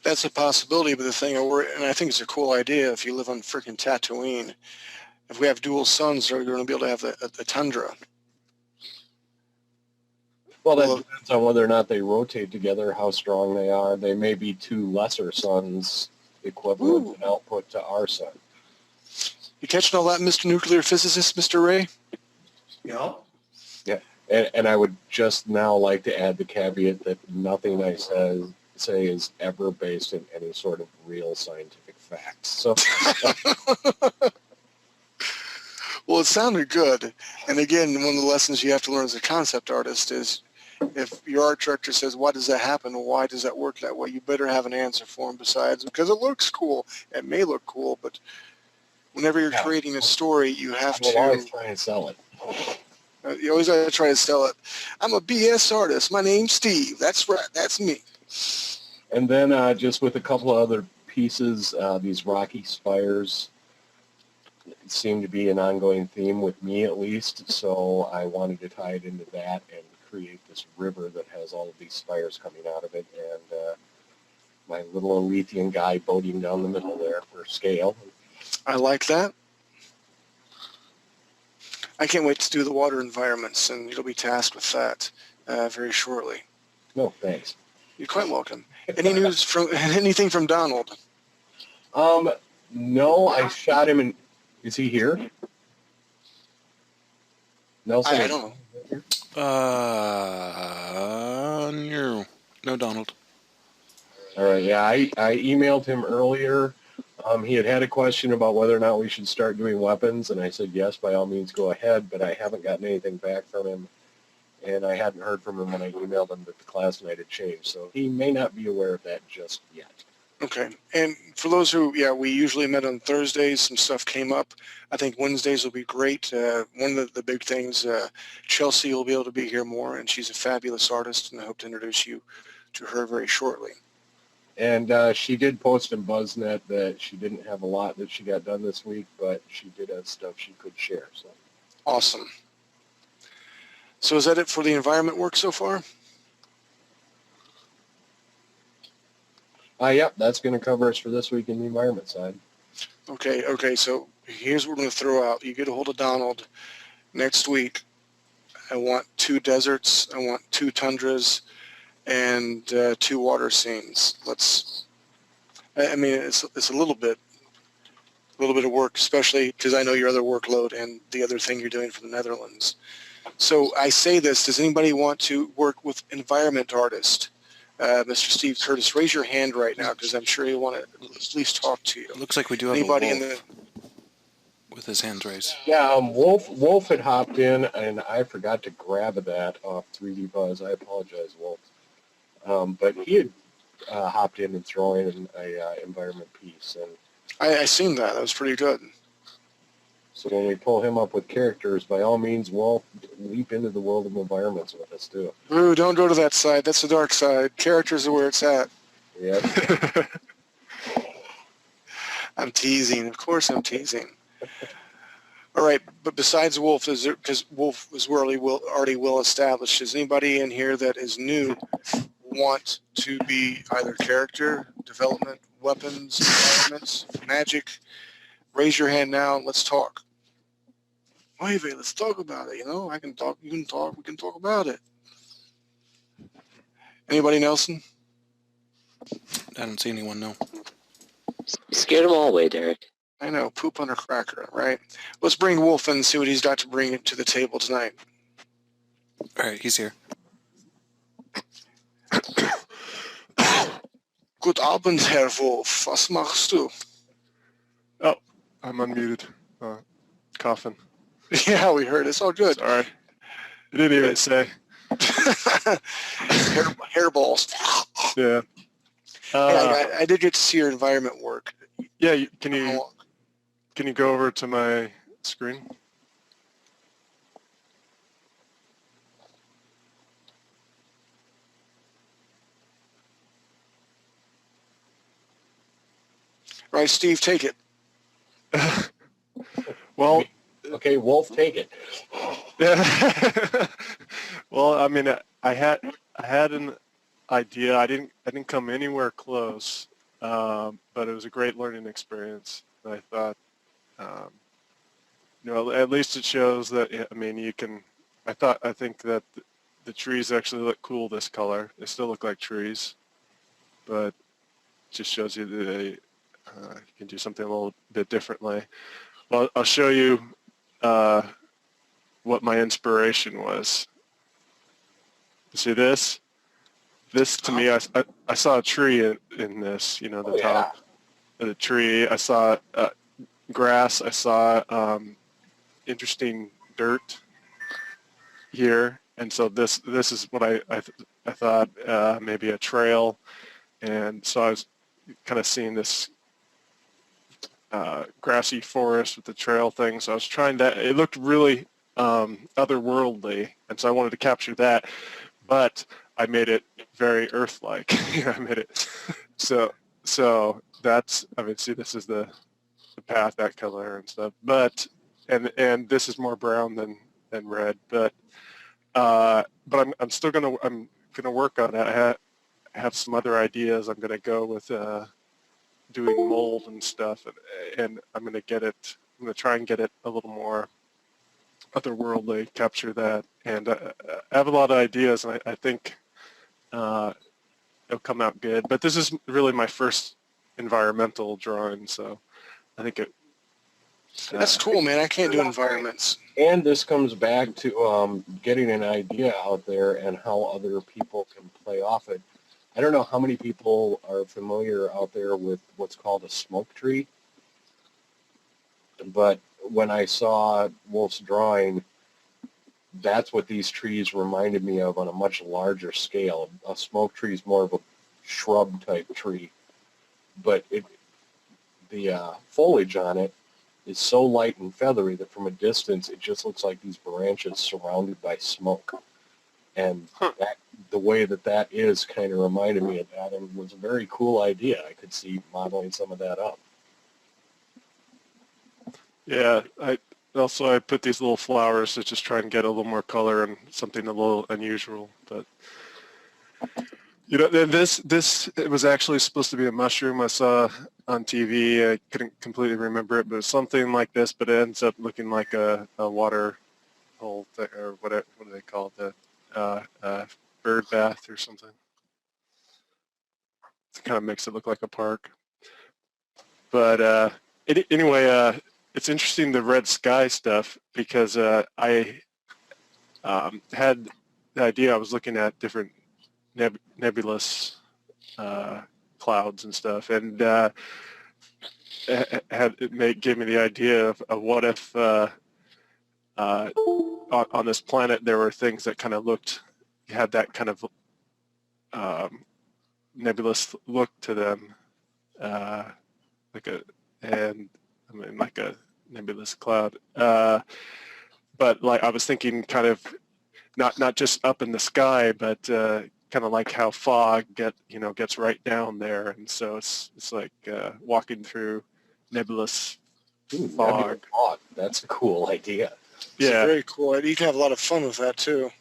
That's a possibility, but the thing, and I think it's a cool idea, if you live on freaking Tatooine, if we have dual suns, are we going to be able to have a tundra? Well, that depends on whether or not they rotate together, how strong they are. They may be 2 lesser suns equivalent in output to our sun. You catching all that, Mr. Nuclear Physicist, Mr. Ray? Yeah. Yeah, and I would just now like to add the caveat that nothing I say is ever based in any sort of real scientific facts. So, well, it sounded good. And again, one of the lessons you have to learn as a concept artist is if your art director says, why does that happen? Why does that work that way? You better have an answer for him besides, because it looks cool. It may look cool, but whenever you're creating a story, you have to always try and sell it. You always got to try to sell it. I'm a BS artist. My name's Steve. That's right. That's me. And then just with a couple of other pieces, these rocky spires seem to be an ongoing theme with me at least. So I wanted to tie it into that and create this river that has all of these spires coming out of it. And my little Alethian guy boating down the middle there for scale. I like that. I can't wait to do the water environments, and you'll be tasked with that very shortly. No, thanks. You're quite welcome. Any news from anything from Donald? No, I shot him. Is he here? Nelson? I don't know. No, Donald. All right. Yeah, I emailed him earlier. He had a question about whether or not we should start doing weapons, and I said, yes, by all means, go ahead, but I haven't gotten anything back from him, and I hadn't heard from him when I emailed him that the class night had changed, so he may not be aware of that just yet. Okay. And for those who, we usually met on Thursdays. Some stuff came up. I think Wednesdays will be great. One of the big things, Chelsea will be able to be here more, and she's a fabulous artist, and I hope to introduce you to her very shortly. And she did post in BuzzNet that she didn't have a lot that she got done this week, but she did have stuff she could share. So Awesome. So is that it for the environment work so far? Yep, that's going to cover us for this week in the environment side. Okay, so here's what we're going to throw out. You get a hold of Donald next week. I want 2 deserts, I want 2 tundras, and 2 water scenes. I mean, it's a little bit of work, especially because I know your other workload and the other thing you're doing for the Netherlands. So I say this, does anybody want to work with environment artist? Mr. Steve Curtis, raise your hand right now because I'm sure he'll want to at least talk to you. It looks like we do have Anybody a in wolf the... with his hands raised. Yeah, Wolf had hopped in, and I forgot to grab that off 3D Buzz. I apologize, Wolf. But he had hopped in and thrown in a environment piece. And I seen that. That was pretty good. so when we pull him up with characters, by all means, Wolf, leap into the world of environments with us, too. Ooh, don't go to that side. That's the dark side. Characters are where it's at. Yep. I'm teasing. Of course I'm teasing. All right, but besides Wolf, because Wolf was already well established, is anybody in here that is new want to be either character, development, weapons, environments, magic? Raise your hand now and let's talk. Wait, let's talk about it. You know, I can talk, you can talk, we can talk about it. Anybody, Nelson? I don't see anyone, no. Scared them all away, Derek. I know, poop on a cracker, right? Let's bring Wolf in and see what he's got to bring to the table tonight. All right, he's here. Good Abend, Herr Wolf. Was machst du? Oh, I'm unmuted. Coughing. Yeah, we heard. It's all good. Sorry. I didn't even say. Hairballs. Yeah. Hey, I did get to see your environment work. Yeah, can you go over to my screen? Right, Steve, take it. Well, Okay, Wolf, take it. yeah. Well, I mean, I had an idea. I didn't come anywhere close, but it was a great learning experience. I thought, at least it shows that. I mean, you can. I think that the trees actually look cool this color. They still look like trees, but it just shows you that you can do something a little bit differently. Well, I'll show you what my inspiration was. You see this? This to me, I saw a tree in this. The top of the tree. I saw grass. I saw interesting dirt here, and so this is what I thought maybe a trail, and so I was kind of seeing this grassy forest with the trail thing. So I was trying that. It looked really otherworldly, and so I wanted to capture that, but I made it very Earth-like. I made it so that's. I mean, see, this is the path, that color and stuff, but and this is more brown than red, but I'm still gonna work on it. I have some other ideas. I'm gonna go with doing mold and stuff, and I'm gonna try and get it a little more otherworldly, capture that, and I have a lot of ideas, and I think it'll come out good. But this is really my first environmental drawing, so I think it. That's cool, man. I can't do environments. And this comes back to getting an idea out there and how other people can play off it. I don't know how many people are familiar out there with what's called a smoke tree, but when I saw Wolf's drawing, that's what these trees reminded me of on a much larger scale. A smoke tree is more of a shrub-type tree, but the foliage on it is so light and feathery that from a distance it just looks like these branches surrounded by smoke. And the way that is kind of reminded me of that, and was a very cool idea. I could see modeling some of that up. Yeah, also I put these little flowers to just try and get a little more color and something a little unusual. But you know, this it was actually supposed to be a mushroom I saw on TV. I couldn't completely remember it, but it's something like this. But it ends up looking like a water hole thing, or what do they call it? Bird bath or something. It kind of makes it look like a park. But anyway, it's interesting, the red sky stuff, because I had the idea. I was looking at different nebulous clouds and stuff, and gave me the idea of what if on this planet there were things that kind of had that kind of nebulous look to them, like a nebulous cloud. But like I was thinking, kind of not just up in the sky, but kind of like how fog gets right down there, and so it's like walking through nebulous fog. Nebulous fog. That's a cool idea. It's Yeah, very cool. You can have a lot of fun with that too.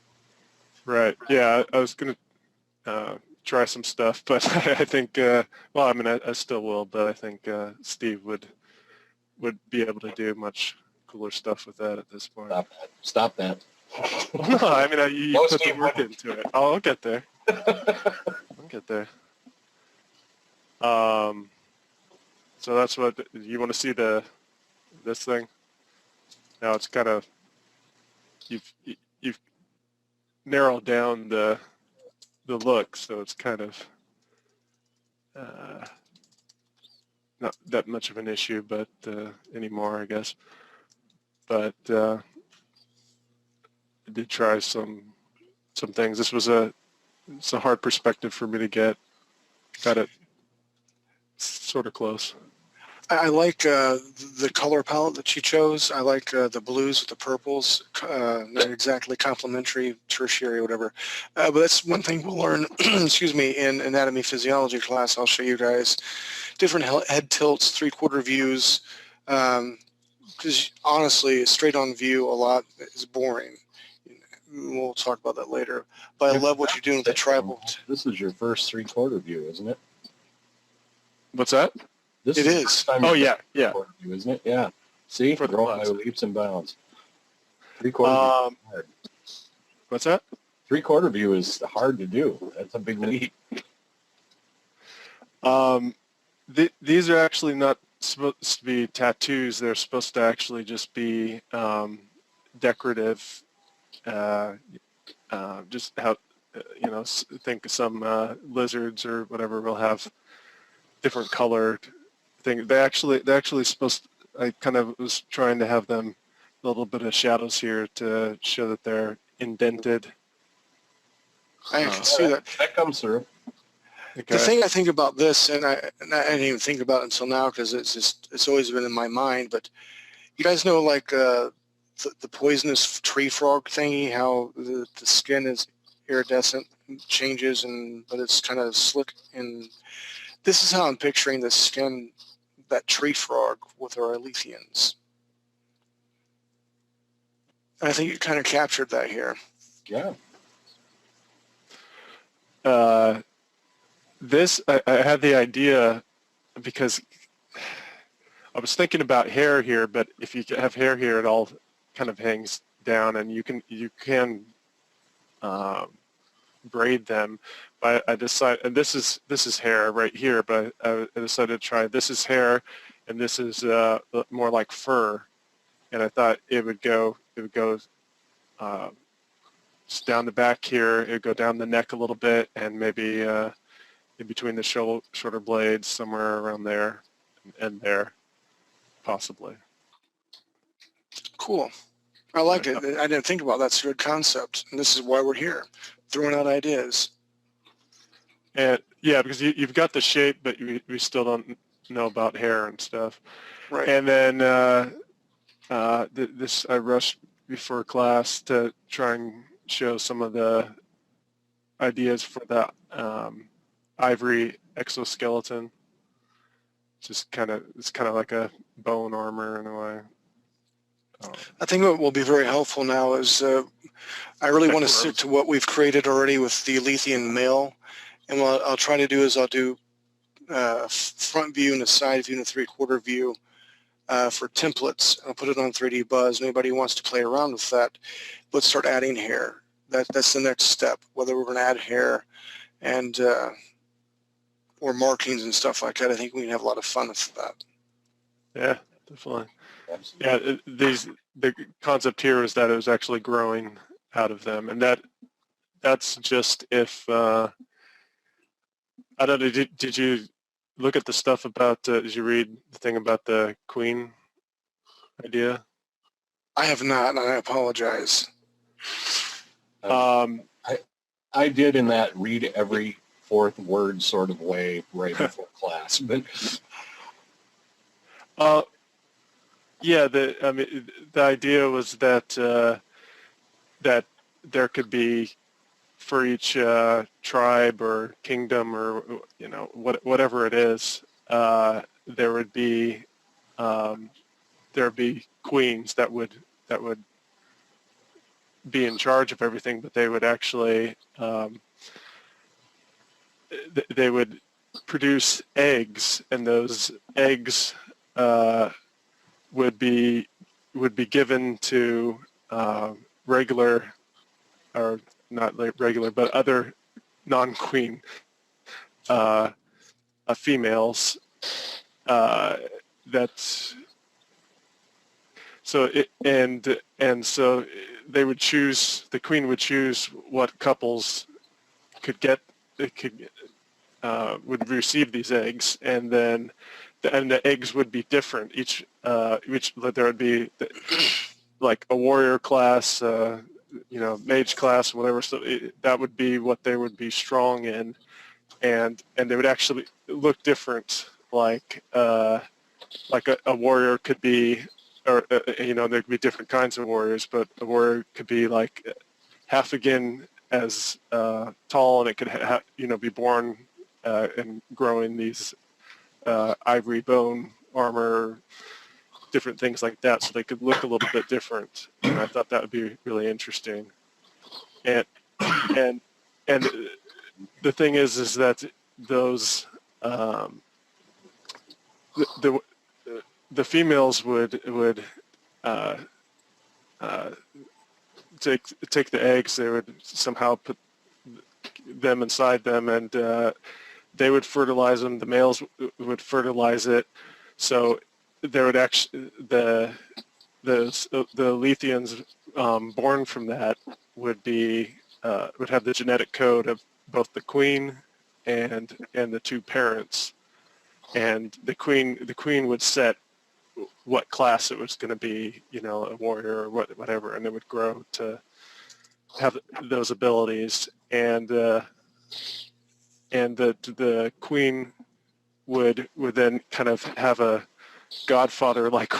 right. Yeah, I was gonna try some stuff, but I think well, I mean, I still will, but I think Steve would be able to do much cooler stuff with that at this point. Stop that. No, I mean, you No, put the Steve work wouldn't. into it. I'll get there. I'll get there. So that's what you want to see, this thing. Now it's kind of you've narrowed down the look, so it's kind of not that much of an issue, but anymore, I guess. But I did try some things. It's a hard perspective for me to get. Got it sort of close. I like the color palette that she chose. I like the blues with the purples, not exactly complementary, tertiary, whatever. But that's one thing we'll learn, excuse me, in anatomy physiology class. I'll show you guys different head tilts, three-quarter views, because honestly, straight on view a lot is boring. We'll talk about that later. But I love what you're doing with the tribal. This is your first three-quarter view, isn't it? What's that? This It the is. first time Oh, you've yeah, done yeah. three-quarter view, isn't it? Yeah. See, For the growing by class. leaps and bounds. Three-quarter view is hard. What's that? Three-quarter view is hard to do. That's a big leap. These are actually not supposed to be tattoos. They're supposed to actually just be decorative. Just how, think of some lizards or whatever will have different colored things. They're actually supposed to, I kind of was trying to have them a little bit of shadows here to show that they're indented. I can see that. That comes through. Okay. The thing I think about this, and I didn't even think about it until now because it's always been in my mind, but you guys know like the poisonous tree frog thingy, how the skin is iridescent, changes, but it's kind of slick. And this is how I'm picturing the skin, that tree frog with our Alethians. And I think you kind of captured that here. Yeah. This, I had the idea because I was thinking about hair here, but if you have hair here, it all kind of hangs down, and you can braid them. But I decided, and this is hair right here, but I decided to try, this is hair, and this is more like fur, and I thought it would go just down the back here. It would go down the neck a little bit, and maybe in between the shoulder blades, somewhere around there and there, possibly. Cool. I like it. I didn't think about that. That's a good concept. And this is why we're here, throwing out ideas. And yeah, because you've got the shape, but we still don't know about hair and stuff. Right. And then this, I rushed before class to try and show some of the ideas for the ivory exoskeleton. It's kind of like a bone armor in a way. I think what will be very helpful now is I really want to stick to what we've created already with the Lethean male. And what I'll try to do is I'll do front view and a side view and a 3/4 view for templates. I'll put it on 3D Buzz. Anybody who wants to play around with that, let's start adding hair. That's the next step, whether we're going to add hair and or markings and stuff like that. I think we can have a lot of fun with that. Yeah, definitely. Yeah, the concept here is that it was actually growing out of them, and that's just if I don't know. Did you look at the stuff about? Did you read the thing about the queen idea? I have not, and I apologize. I did in that read every fourth word sort of way right before class, but yeah, the idea was that that there could be for each tribe or kingdom or whatever it is, there would be queens that would be in charge of everything, but they would actually they would produce eggs, and those eggs would be given to regular, or not regular, but other non-queen females. That's so it, and so they would choose. The queen would choose what couples could get. It could would receive these eggs, and then the eggs would be different. Each there would be like a warrior class, mage class, whatever. So that would be what they would be strong in, and they would actually look different. Like a warrior could be, or there could be different kinds of warriors, but a warrior could be like half again as tall, and it could be born and growing these ivory bone armor, different things like that, so they could look a little bit different. And I thought that would be really interesting. And the thing is that those the females would take the eggs. They would somehow put them inside them, and they would fertilize them. The males would fertilize it. So there would actually the Letheans born from that would have the genetic code of both the queen and the two parents, and the queen would set what class it was going to be, a warrior or whatever, and it would grow to have those abilities, and the queen would then kind of have a Godfather-like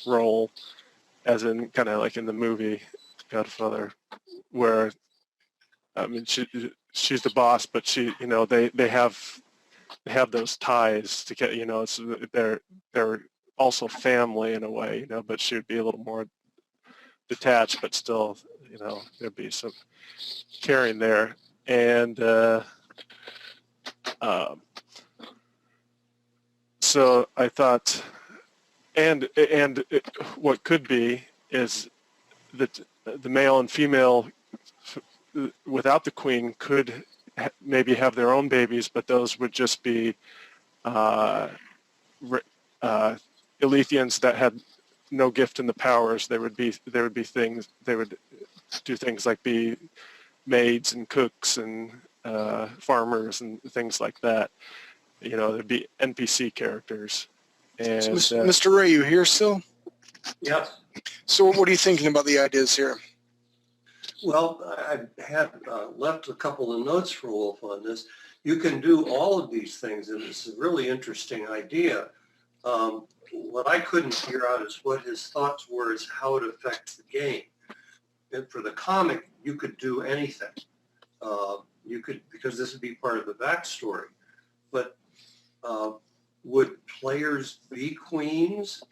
role, as in kind of like in the movie Godfather, where she's the boss, but they have those ties to get, so they're also family in a way, but she would be a little more detached, but still, there'd be some caring there. And so I thought, and what could be is that the male and female without the queen could maybe have their own babies, but those would just be Elethians that had no gift in the powers. There would be things, they would do things like be maids and cooks and farmers and things like that. There'd be NPC characters. And Mr. Ray, you here still? Yes. So what are you thinking about the ideas here? Well, I had left a couple of notes for Wolf on this. You can do all of these things, and it's a really interesting idea. What I couldn't figure out is what his thoughts were as how it affects the game. And for the comic, you could do anything. Because this would be part of the backstory. But would players be queens,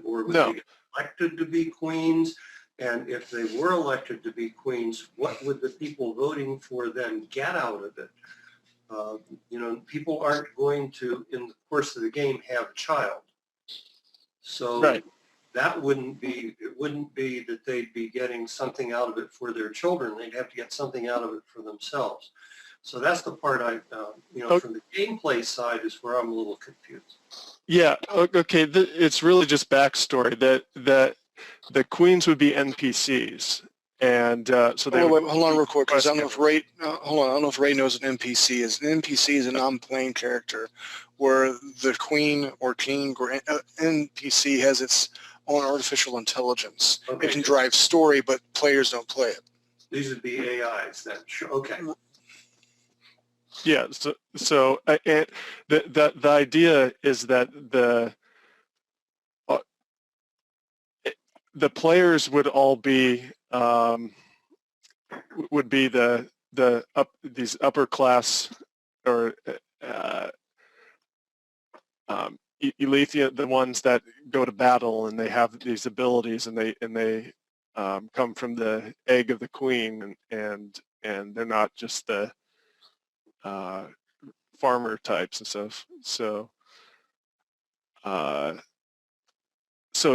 or would no? elected to be queens? And if they were elected to be queens, what would the people voting for them get out of it? You know, people aren't going to, in the course of the game, have a child. So Right. that wouldn't be, it wouldn't be that they'd be getting something out of it for their children. They'd have to get something out of it for themselves. So that's the part you know, from the gameplay side is where I'm a little confused. Yeah. Okay. It's really just backstory that the queens would be NPCs, and so they. Wait, hold on real quick, because I don't know if Ray. Hold on, I don't know if Ray knows what an NPC is. An NPC is a non-playing character, where the queen or king or NPC has its own artificial intelligence. Okay. It can drive story, but players don't play it. These would be AIs then. Okay. Yeah. So and the idea is that the players would all be these upper class or Aletheia, the ones that go to battle and they have these abilities and they come from the egg of the queen and they're not just the farmer types and stuff. So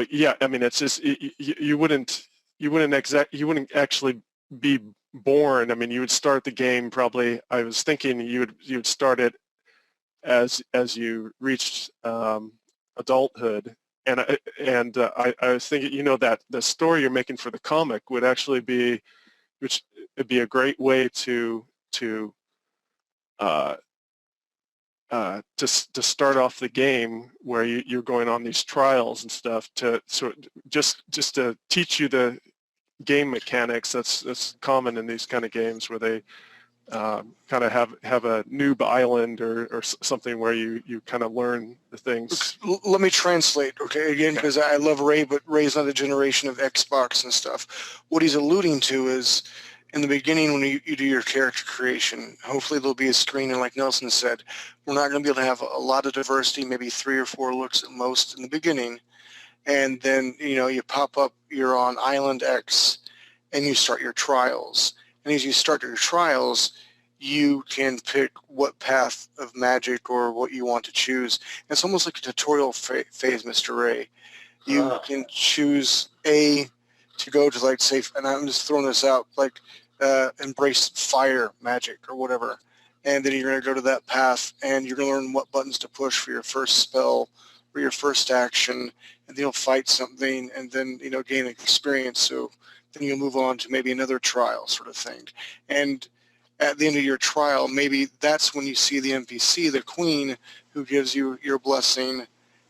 yeah, I mean, it's just you wouldn't actually be born. I mean, you would start the game probably. I was thinking you would start it as you reached adulthood, and I was thinking, you know, that the story you're making for the comic would actually be, which would be a great way to start off the game where you're going on these trials and stuff to just to teach you the game mechanics. That's common in these kind of games where they kind of have a noob island or something where you kind of learn the things. Let me translate, okay, again, because I love Ray, but Ray's not a generation of Xbox and stuff. What he's alluding to is, in the beginning, when you do your character creation, hopefully there'll be a screen, and like Nelson said, we're not going to be able to have a lot of diversity, maybe 3 or 4 looks at most in the beginning, and then, you know, you pop up, you're on Island X, and you start your trials. And as you start your trials, you can pick what path of magic or what you want to choose. It's almost like a tutorial phase, Mr. Ray. You can choose A to go to, like, say, and I'm just throwing this out, like embrace fire magic or whatever. And then you're going to go to that path and you're going to learn what buttons to push for your first spell or your first action. And then you'll fight something and then, you know, gain experience. So then you'll move on to maybe another trial sort of thing. And at the end of your trial, maybe that's when you see the NPC, the queen, who gives you your blessing,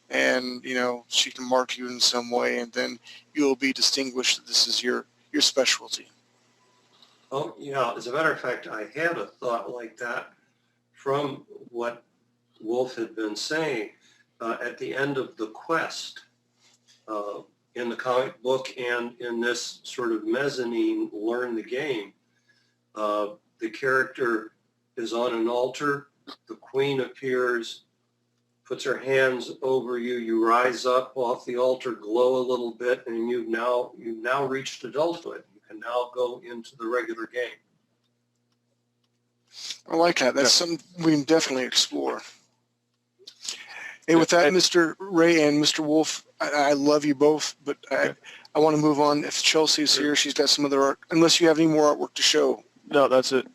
and, you know, she can mark you in some way, and then you'll be distinguished that this is your specialty. Oh, yeah. As a matter of fact, I had a thought like that from what Wolf had been saying at the end of the quest in the comic book and in this sort of mezzanine learn the game. The character is on an altar. The queen appears, puts her hands over you. You rise up off the altar, glow a little bit, and you've now reached adulthood. You can now go into the regular game. I like that. That's something we can definitely explore. Hey, with that, Mr. Ray and Mr. Wolf, I love you both, but I want to move on. If Chelsea's here, she's got some other art, unless you have any more artwork to show. No, that's it.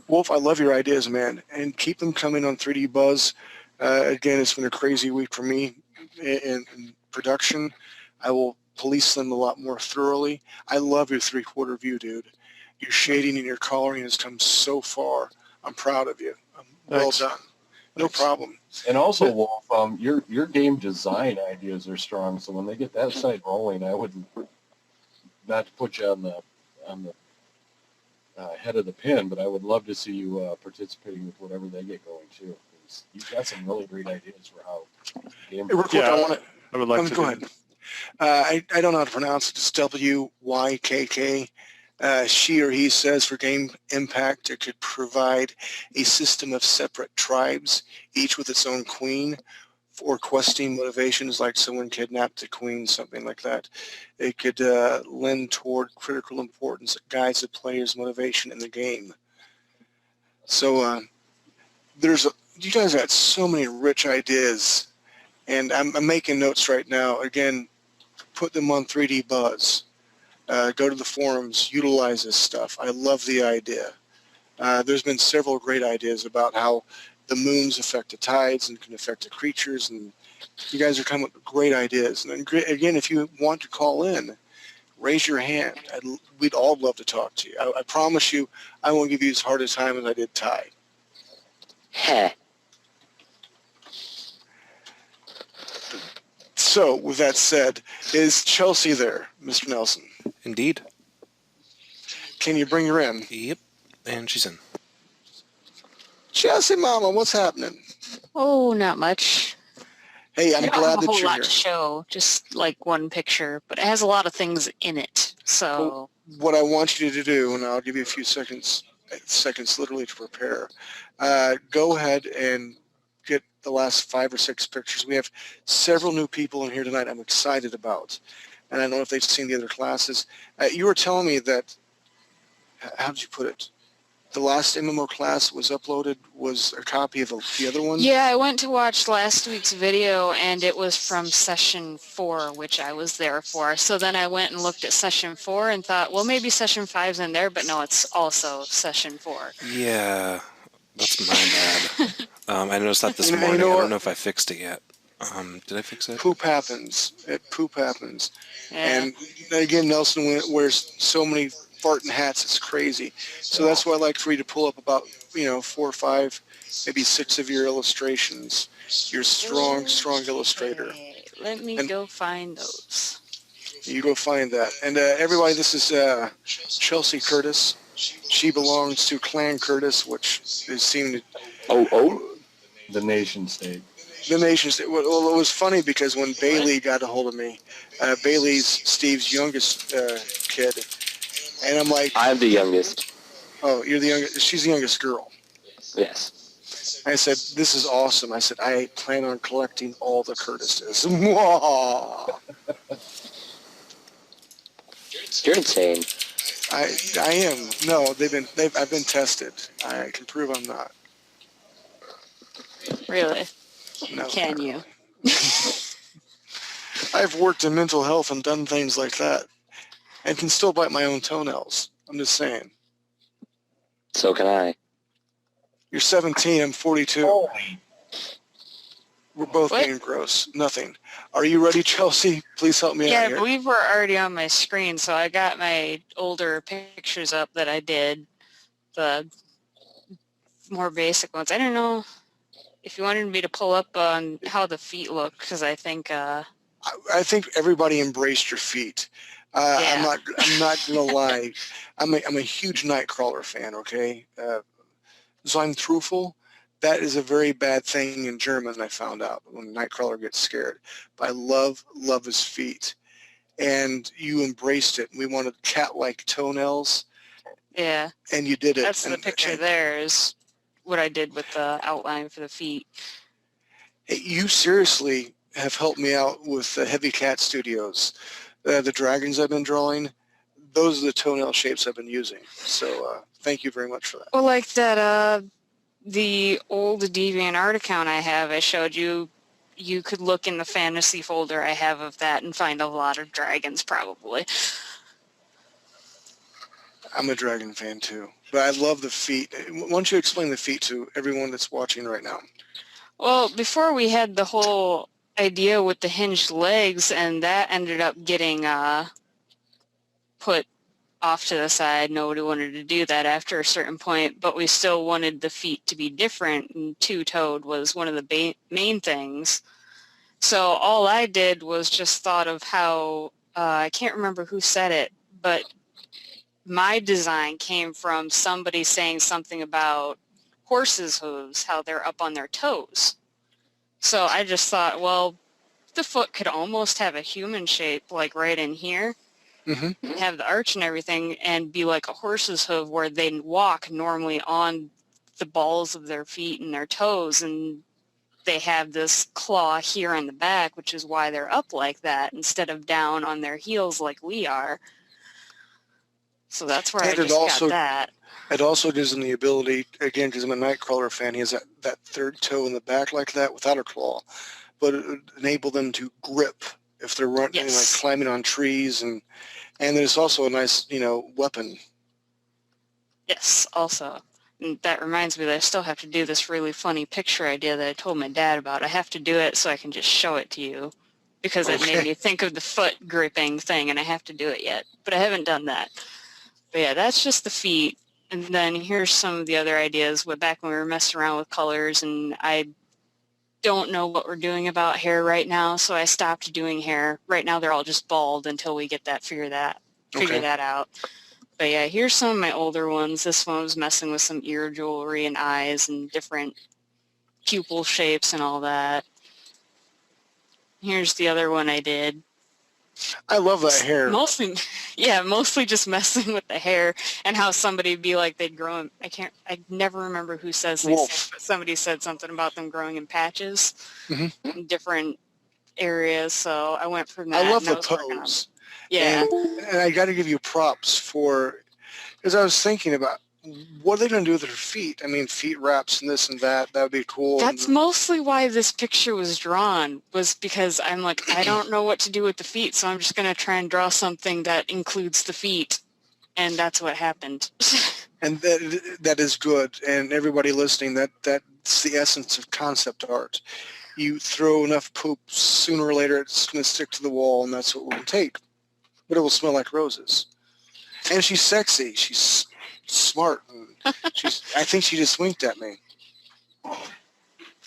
Wolf, I love your ideas, man, and keep them coming on 3D Buzz. Again, it's been a crazy week for me in production. I will police them a lot more thoroughly. I love your 3/4 view, dude. Your shading and your coloring has come so far. I'm proud of you. Well done. No problem. And also, Wolf, your game design ideas are strong. So when they get that side rolling, I would not to put you on the head of the pin, but I would love to see you participating with whatever they get going too. You've got some really great ideas for how game. I would like to. Go ahead. I don't know how to pronounce it. It's WYKK. She or he says for game impact, it could provide a system of separate tribes, each with its own queen, or questing motivations, like someone kidnapped the queen, something like that. It could lend toward critical importance that guides the player's motivation in the game. So you guys got so many rich ideas, and I'm making notes right now. Again, put them on 3D Buzz. Go to the forums, utilize this stuff. I love the idea. There's been several great ideas about how the moons affect the tides and can affect the creatures, and you guys are coming up with great ideas. And again, if you want to call in, raise your hand. We'd all love to talk to you. I promise you, I won't give you as hard a time as I did Ty. Heh. So, with that said, is Chelsea there, Mr. Nelson? Indeed. Can you bring her in? Yep. And she's in. Chelsea, Mama, what's happening? Oh, not much. Hey, I'm I don't glad have a that whole you're lot here. to show, just like one picture, but it has a lot of things in it. So What I want you to do, and I'll give you a few seconds literally to prepare, go ahead and get the last 5 or 6 pictures. We have several new people in here tonight I'm excited about, and I don't know if they've seen the other classes. You were telling me that, how did you put it? The last MMO class was uploaded was a copy of the other one? yeah, I went to watch last week's video, and it was from session 4, which I was there for. So then I went and looked at session 4 and thought, well, maybe session 5's in there, but no, it's also session 4. Yeah, that's my bad. I noticed that this You know morning. I what? don't know if I fixed it yet. Did I fix it? Poop happens. Poop happens. Yeah. And again, Nelson wears so many farting hats, it's crazy. So that's why I like for you to pull up about, 4 or 5, maybe 6 of your illustrations. You're a strong illustrator. Okay, let me And- go find those. You go find that. And everybody, this is Chelsea Curtis. She belongs to Clan Curtis, which is seen to The nation state. the nation state. Well, it was funny because when Bailey got a hold of me, Bailey's Steve's youngest kid, and I'm like, I'm the youngest. oh, you're the youngest. She's the youngest girl. Yes. I said, this is awesome. I said, I plan on collecting all the Curtises. Mwah. You're insane. I am. No, I've been tested. I can prove I'm not. Really? No. Can you? I've worked in mental health and done things like that, and can still bite my own toenails. I'm just saying. So can I. You're 17. I'm 42. Holy. We're both What? being gross. Nothing. Are you ready, Chelsea? Please help me Yeah, out I here. believe we're already on my screen, so I got my older pictures up that I did, the more basic ones. I don't know if you wanted me to pull up on how the feet look, because I think, I think everybody embraced your feet. I'm Yeah. not gonna lie. I'm a huge Nightcrawler fan. Okay, sein truthful. That is a very bad thing in German. I found out when Nightcrawler gets scared. But I love his feet, and you embraced it. We wanted cat-like toenails, yeah, and you did it. that's the And- picture and- there is what I did with the outline for the feet. Hey, you seriously have helped me out with Heavy Cat Studios. The dragons I've been drawing, those are the toenail shapes I've been using. So thank you very much for that. Well, like that, the old DeviantArt account I have, I showed you, you could look in the fantasy folder I have of that and find a lot of dragons probably. I'm a dragon fan too, but I love the feet. Why don't you explain the feet to everyone that's watching right now? Well, before we had the whole idea with the hinged legs, and that ended up getting put off to the side. Nobody wanted to do that after a certain point, but we still wanted the feet to be different, and two-toed was one of the main things. So all I did was just thought of how, I can't remember who said it, but my design came from somebody saying something about horses' hooves, how they're up on their toes. So I just thought, well, the foot could almost have a human shape, like right in here, Mhm. and have the arch and everything, and be like a horse's hoof where they walk normally on the balls of their feet and their toes, and they have this claw here on the back, which is why they're up like that instead of down on their heels like we are. So that's where I And it just also got that. it also gives them the ability, again, because I'm a Nightcrawler fan, he has that third toe in the back like that without a claw, but it would enable them to grip if they're running, Yes. like climbing on trees, and then it's also a nice, weapon. Yes, also. And that reminds me that I still have to do this really funny picture idea that I told my dad about. I have to do it so I can just show it to you because it made Okay. me think of the foot gripping thing, and I have to do it yet. But I haven't done that. But yeah, that's just the feet. And then here's some of the other ideas. Back when we were messing around with colors, and I don't know what we're doing about hair right now, so I stopped doing hair. Right now they're all just bald until we get that figure that out. But yeah, here's some of my older ones. This one was messing with some ear jewelry and eyes and different pupil shapes and all that. Here's the other one I did. I love that hair. Mostly just messing with the hair and how somebody'd be like they'd grow in, I never remember who says these things, but somebody said something about them growing in patches in different areas, so I went from that. I love the was working on- pose. Yeah. And I got to give you props for, because I was thinking about, what are they going to do with their feet? I mean, feet wraps and this and that. That would be cool. That's mostly why this picture was drawn, was because I'm like, I don't know what to do with the feet, so I'm just going to try and draw something that includes the feet. And that's what happened. And that is good. And everybody listening, that's the essence of concept art. You throw enough poop, sooner or later it's going to stick to the wall, and that's what we'll take. But it will smell like roses. And she's sexy. She's smart. I think she just winked at me.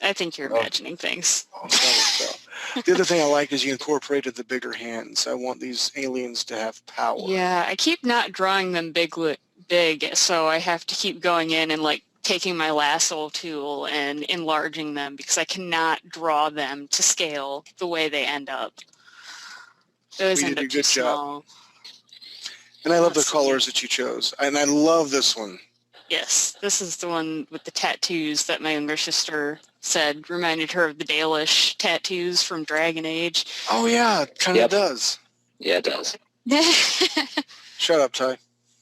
I think you're imagining things. The other thing I like is you incorporated the bigger hands. I want these aliens to have power. Yeah, I keep not drawing them big, so I have to keep going in and like taking my lasso tool and enlarging them because I cannot draw them to scale the way they end up. They always end up too small. And I love the colors that you chose. And I love this one. Yes, this is the one with the tattoos that my younger sister said reminded her of the Dalish tattoos from Dragon Age. Oh, yeah, it kind of does. Yeah, it does. Shut up, Ty.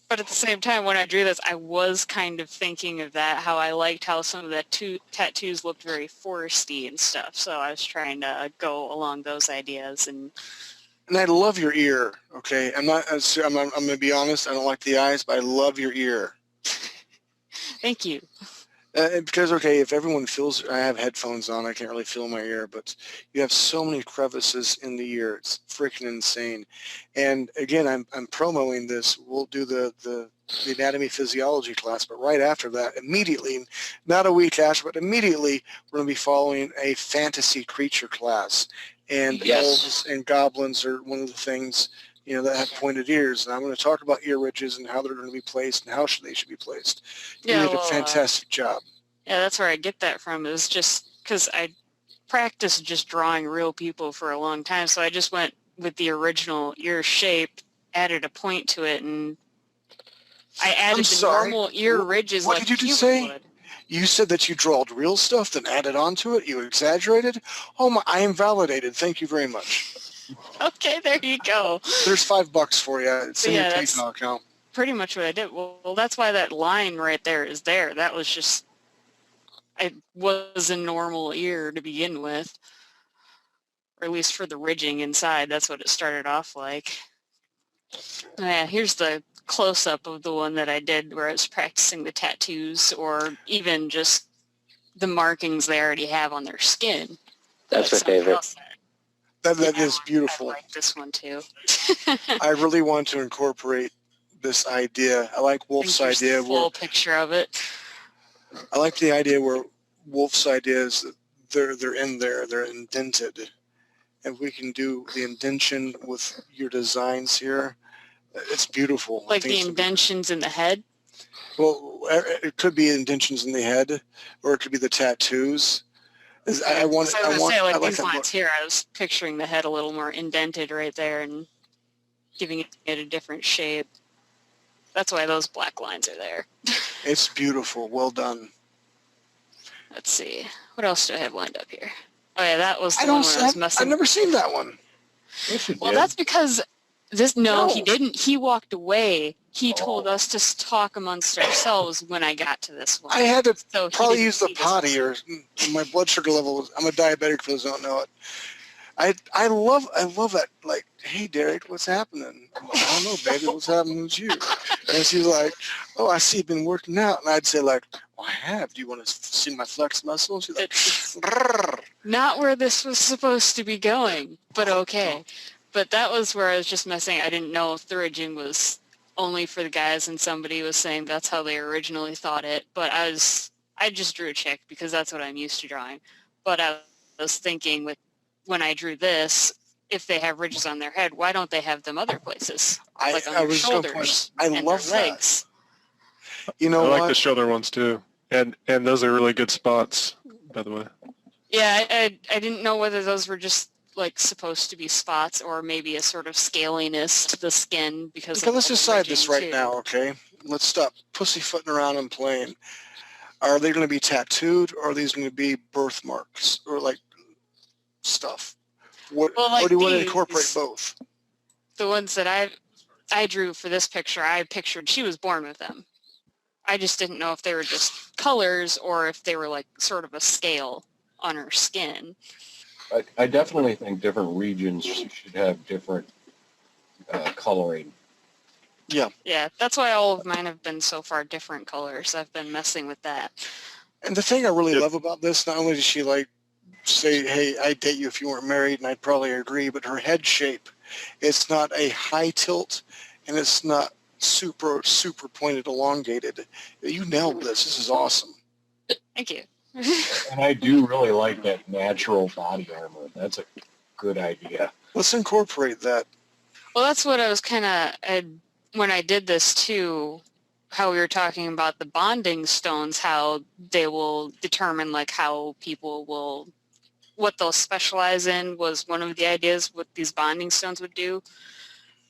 But at the same time, when I drew this, I was kind of thinking of that, how I liked how some of the tattoos looked very foresty and stuff. So I was trying to go along those ideas. And I love your ear, okay? I'm going to be honest, I don't like the eyes, but I love your ear. Thank you. Because, okay, if everyone feels, I have headphones on, I can't really feel my ear, but you have so many crevices in the ear. It's freaking insane. And again, I'm promoting this. We'll do the anatomy physiology class, but right after that, immediately, not a week after, but immediately, we're going to be following a fantasy creature class. And elves and goblins are one of the things, that have pointed ears. And I'm going to talk about ear ridges and how they're going to be placed and how they should be placed. You did a fantastic job. Yeah, that's where I get that from, is just because I practiced just drawing real people for a long time. So I just went with the original ear shape, added a point to it, and I added the normal ear ridges what like did you you say? would. You said that you drawed real stuff, then added onto it. You exaggerated. Oh my! I am validated. Thank you very much. Okay, there you go. There's $5 for you. It's in your PayPal account. Pretty much what I did. Well, that's why that line right there is there. That was just, it was a normal ear to begin with, or at least for the ridging inside. That's what it started off like. Yeah, here's the close-up of the one that I did where I was practicing the tattoos or even just the markings they already have on their skin. That's my favorite. That is beautiful. I like this one too. I really want to incorporate this idea. I like Wolf's idea. Full picture of it. I like the idea where Wolf's idea is that they're in there, they're indented. And we can do the indention with your designs here. It's beautiful. Like the indentions in the head? Well, it could be indentions in the head, or it could be the tattoos. These lines here, I was picturing the head a little more indented right there and giving it a different shape. That's why those black lines are there. It's beautiful. Well done. Let's see. what else do I have lined up here? Oh yeah, that was the I one don't. where I was messing. I've never seen that one. Yes, you Well, did. that's because no, he No. didn't. He walked away. He told Oh. us to talk amongst ourselves when I got to this one. I had to So he probably didn't use the see this potty, one. or my blood sugar level. I'm a diabetic for those who don't know it. I love that. Like, hey Derek, what's happening? I'm like, I don't know, baby, what's happening with you? And she's like, oh, I see you've been working out. And I'd say like, well, I have. Do you want to see my flex muscle? And she's like, It's "Brrr." not where this was supposed to be going, but okay. But that was where I was just messing. I didn't know if the rigging was only for the guys, and somebody was saying that's how they originally thought it. But I just drew a chick because that's what I'm used to drawing. But I was thinking when I drew this, if they have ridges on their head, why don't they have them other places, like on I their was going to point shoulders out, I and love their that. legs? You know I like what? the shoulder ones too, and those are really good spots, by the way. Yeah, I didn't know whether those were just like supposed to be spots or maybe a sort of scaliness to the skin because Okay, of let's the decide this ridging, right too. now, okay? Let's stop pussyfooting around and playing. Are they going to be tattooed, or are these going to be birthmarks, or like stuff? What, Well, or like do you want to incorporate these, both? the ones that I drew for this picture, I pictured she was born with them. I just didn't know if they were just colors or if they were like sort of a scale on her skin. I definitely think different regions should have different coloring. Yeah, that's why all of mine have been so far different colors. I've been messing with that. And the thing I really Yep. love about this, not only does she like say, hey, I'd date you if you weren't married, and I'd probably agree, but her head shape, it's not a high tilt, and it's not super, super pointed, elongated. You nailed this. This is awesome. Thank you. And I do really like that natural body armor. That's a good idea. Let's incorporate that. Well, that's what I was kind of, when I did this too, how we were talking about the bonding stones, how they will determine like how people will, what they'll specialize in was one of the ideas what these bonding stones would do.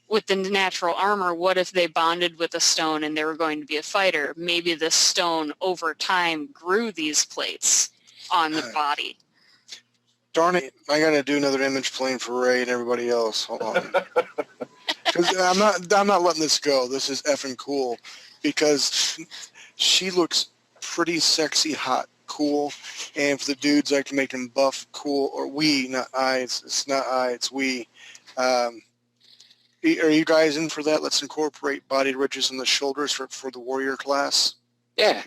With the natural armor, what if they bonded with a stone and they were going to be a fighter? Maybe the stone over time grew these plates on the body. Darn it, I got to do another image plane for Ray and everybody else. Hold on. Because I'm not letting this go. This is effing cool because she looks pretty sexy, hot, cool. And for the dudes, I can make them buff, cool, or we, not I. It's not I, it's we. Are you guys in for that? Let's incorporate body ridges on the shoulders for the warrior class. Yeah.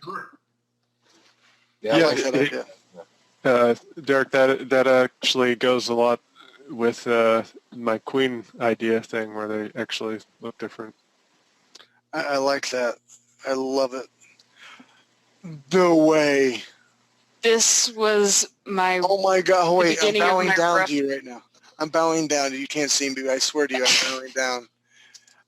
Yeah, I Yeah, like that idea. Derek, that actually goes a lot with my queen idea thing where they actually look different. I like that. I love it. No way. This was my Oh my God. Oh, wait, I'm beginning of bowing my down rough- to you right now. I'm bowing down to you. You can't see me, but I swear to you, I'm bowing down.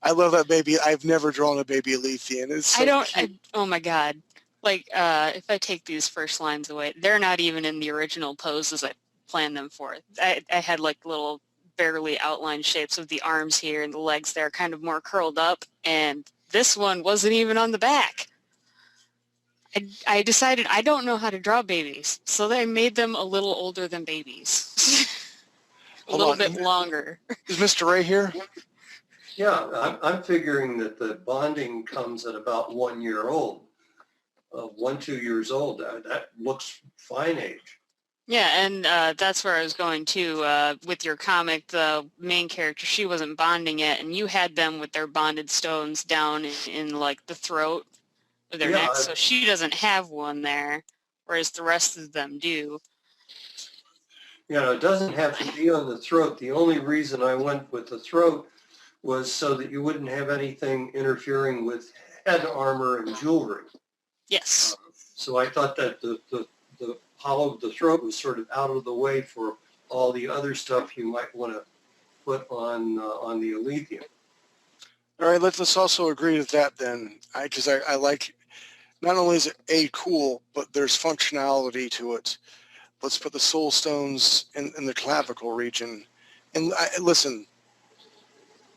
I love that baby. I've never drawn a baby Alethian. It's so cute. oh my God. Like, if I take these first lines away, they're not even in the original poses I planned them for. I had like little barely outlined shapes of the arms here and the legs there kind of more curled up, and this one wasn't even on the back. I decided I don't know how to draw babies, so I made them a little older than babies. a Hold little on. bit longer. Is Mr. Ray here? Yeah, I'm figuring that the bonding comes at about 1 year old, 2 years old. That looks fine age. Yeah, and that's where I was going to. With your comic, the main character, she wasn't bonding yet, and you had them with their bonded stones down in like the throat of their Yeah, neck, so she doesn't have one there, whereas the rest of them do. You know, it doesn't have to be on the throat. The only reason I went with the throat was so that you wouldn't have anything interfering with head armor and jewelry. Yes. So I thought that the hollow of the throat was sort of out of the way for all the other stuff you might want to put on the Alethian. All right, let's also agree with that then, because I like, not only is it cool, but there's functionality to it. Let's put the soul stones in the clavicle region. And listen,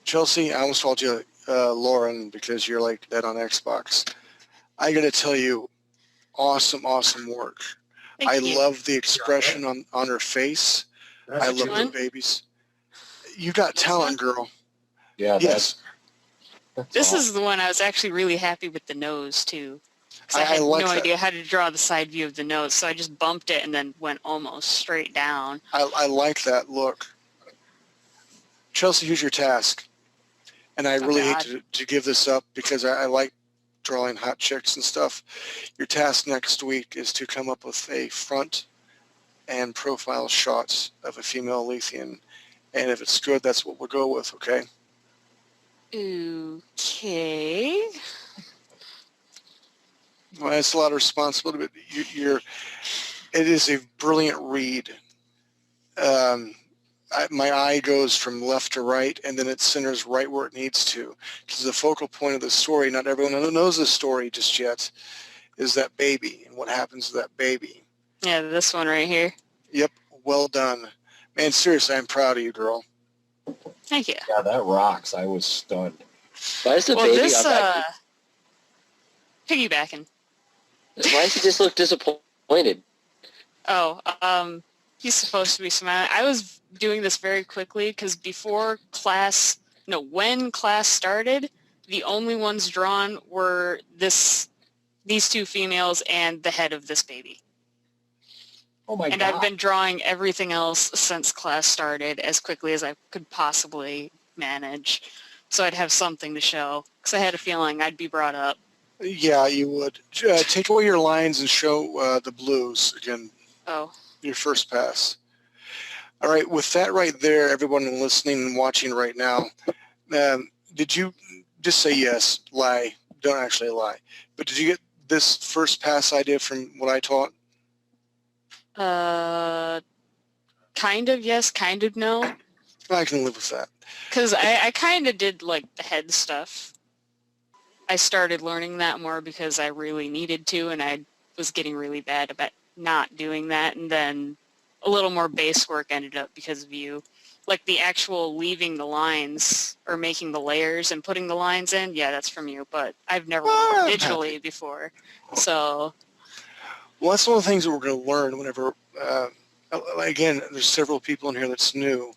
Chelsea, I almost called you Lauren because you're like that on Xbox. I got to tell you, awesome, awesome work. Thank I you. love the expression on her face. I That's love one? the babies. You got This talent, one? girl. Yeah, Yes, that's This awesome. is the one I was actually really happy with the nose too. Because I I had like no that. idea how to draw the side view of the nose, so I just bumped it and then went almost straight down. I like that look. Chelsea, here's your task. And I Oh, really hate God. to give this up because I like drawing hot chicks and stuff. Your task next week is to come up with a front and profile shot of a female Lethean. And if it's good, that's what we'll go with, okay? Okay. Well, it's a lot of responsibility, but it is a brilliant read. My eye goes from left to right, and then it centers right where it needs to. Because the focal point of the story, not everyone knows the story just yet, is that baby and what happens to that baby. Yeah, this one right here. Yep, well done. Man, seriously, I'm proud of you, girl. Thank you. Yeah, that rocks. I was stunned. Why is the Well, baby this, on that? piggybacking. Why does he just look disappointed? Oh, he's supposed to be smiling. I was doing this very quickly because when class started, the only ones drawn were these two females and the head of this baby. Oh my And God. I've been drawing everything else since class started as quickly as I could possibly manage, so I'd have something to show, because I had a feeling I'd be brought up. Yeah, you would. Take away your lines and show the blues again, Oh, your first pass. All right, with that right there, everyone listening and watching right now, did you just say yes, lie, don't actually lie, but did you get this first pass idea from what I taught? kind of yes, kind of no, I can live with that. because I kind of did like the head stuff. I started learning that more because I really needed to, and I was getting really bad about not doing that, and then a little more base work ended up because of you. Like the actual leaving the lines or making the layers and putting the lines in, yeah, that's from you, but I've never worked digitally before. So, Well, that's one of the things that we're going to learn whenever, again, there's several people in here that's new,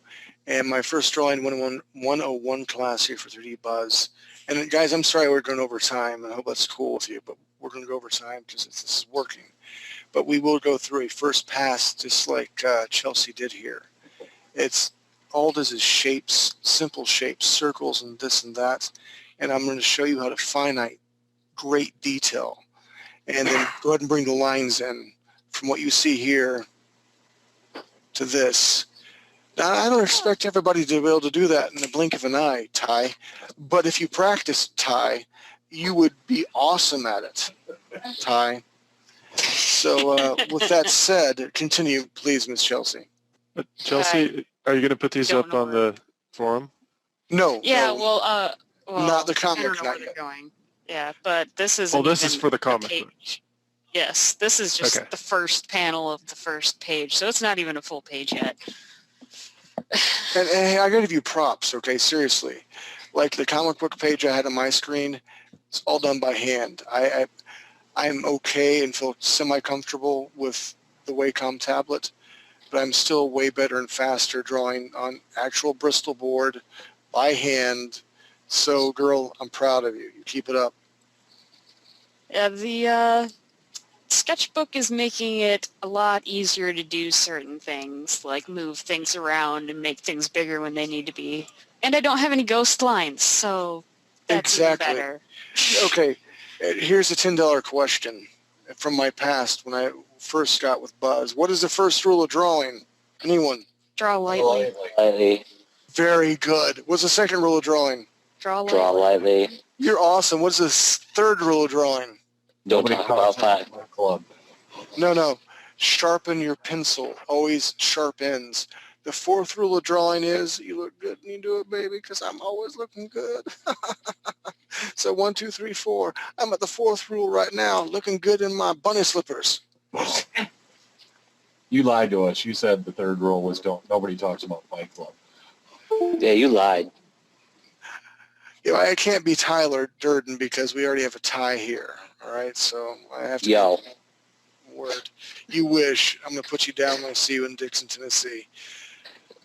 and my first drawing 101 class here for 3D Buzz. And guys, I'm sorry we're going over time, and I hope that's cool with you, but we're going to go over time because this is working. But we will go through a first pass just like Chelsea did here. It's all it is shapes, simple shapes, circles and this and that. And I'm going to show you how to finite great detail. And then go ahead and bring the lines in from what you see here to this. Now, I don't expect everybody to be able to do that in the blink of an eye, Ty. But if you practice, Ty, you would be awesome at it, Ty. So with that said, continue, please, Miss Chelsea. Chelsea, are you going to put these don't up know on the forum? No, yeah, no, well, not the I comic, don't know where not they're yet. going. Yeah, but this isn't Oh, this is even for the a comic book. page. Yes, this is just Okay. the first panel of the first page, so it's not even a full page yet. And hey, I gotta give you props, okay? Seriously, like the comic book page I had on my screen, it's all done by hand. I'm okay and feel semi-comfortable with the Wacom tablet, but I'm still way better and faster drawing on actual Bristol board by hand. So, girl, I'm proud of you. You keep it up. Yeah, the sketchbook is making it a lot easier to do certain things, like move things around and make things bigger when they need to be. And I don't have any ghost lines, so that's Exactly. even better. Okay, here's a $10 question from my past when I first got with Buzz. What is the first rule of drawing? Anyone? Draw lightly. Lightly. Very good. What's the second rule of drawing? Draw lightly. Draw lightly. You're awesome. What's the third rule of drawing? Don't Nobody talk about talks pot. my club. No. Sharpen your pencil. Always sharp ends. The fourth rule of drawing is you look good and you do it, baby, because I'm always looking good. So 1, 2, 3, 4. I'm at the fourth rule right now, looking good in my bunny slippers. You lied to us. You said the third rule was nobody talks about Fight Club. Yeah, you lied. You know, I can't be Tyler Durden because we already have a tie here. All right, so I have to. Yo. word. You wish. I'm going to put you down when I see you in Dixon, Tennessee.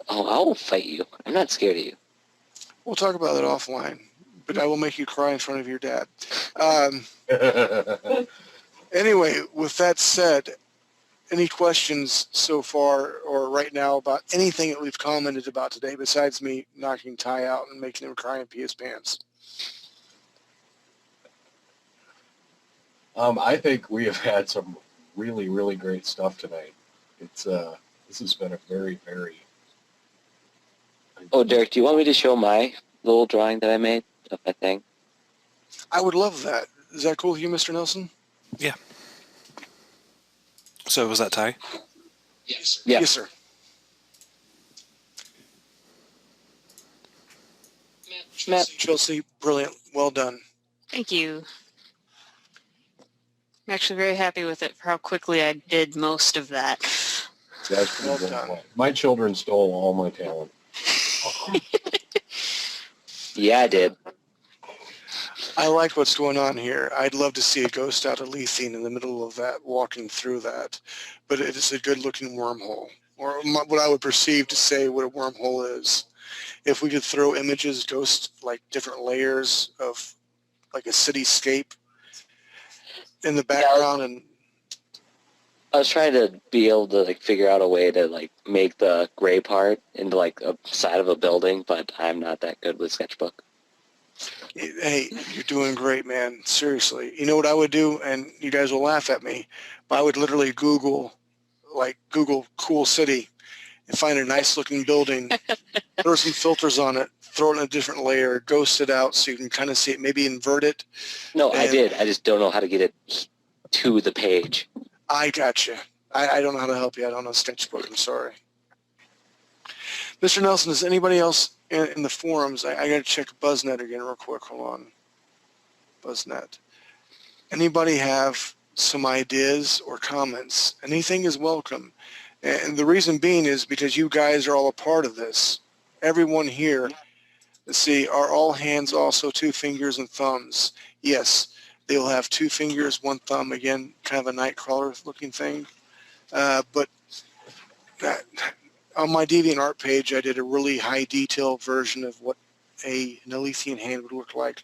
Oh, I will fight you. I'm not scared of you. We'll talk about that offline, but I will make you cry in front of your dad. Anyway, with that said, any questions so far or right now about anything that we've commented about today besides me knocking Ty out and making him cry and pee his pants? I think we have had some really, really great stuff tonight. It's this has been a very, very. Oh, Derek, do you want me to show my little drawing that I made of my thing? I would love that. Is that cool with you, Mr. Nelson? Yeah. So was that Ty? Yes. Yeah. Yes, sir. Matt. Chelsea, brilliant. Well done. Thank you. I'm actually very happy with it for how quickly I did most of that. That's Well pretty done. well. My children stole all my talent. Yeah, I did. I like what's going on here. I'd love to see a ghost out of Leithine in the middle of that, walking through that. But it is a good-looking wormhole, or what I would perceive to say what a wormhole is. If we could throw images, ghosts, like different layers of like a cityscape in the background, and I was trying to be able to like figure out a way to like make the gray part into like a side of a building, but I'm not that good with Sketchbook. hey, you're doing great, man. Seriously. You know what I would do, and you guys will laugh at me, but I would literally Google cool city and find a nice looking building, throw some filters on it, throw it in a different layer, ghost it out so you can kind of see it, maybe invert it. No, I did. I just don't know how to get it to the page. I gotcha. I don't know how to help you. I don't know Sketchbook. I'm sorry. Mr. Nelson, is anybody else in the forums? I got to check BuzzNet again real quick. Hold on. BuzzNet. Anybody have some ideas or comments? Anything is welcome. And the reason being is because you guys are all a part of this. Everyone here, let's see, are all hands also 2 fingers and thumbs? Yes, they'll have 2 fingers, 1 thumb, again, kind of a Nightcrawler looking thing. But on my DeviantArt page, I did a really high detail version of what an Elysian hand would look like,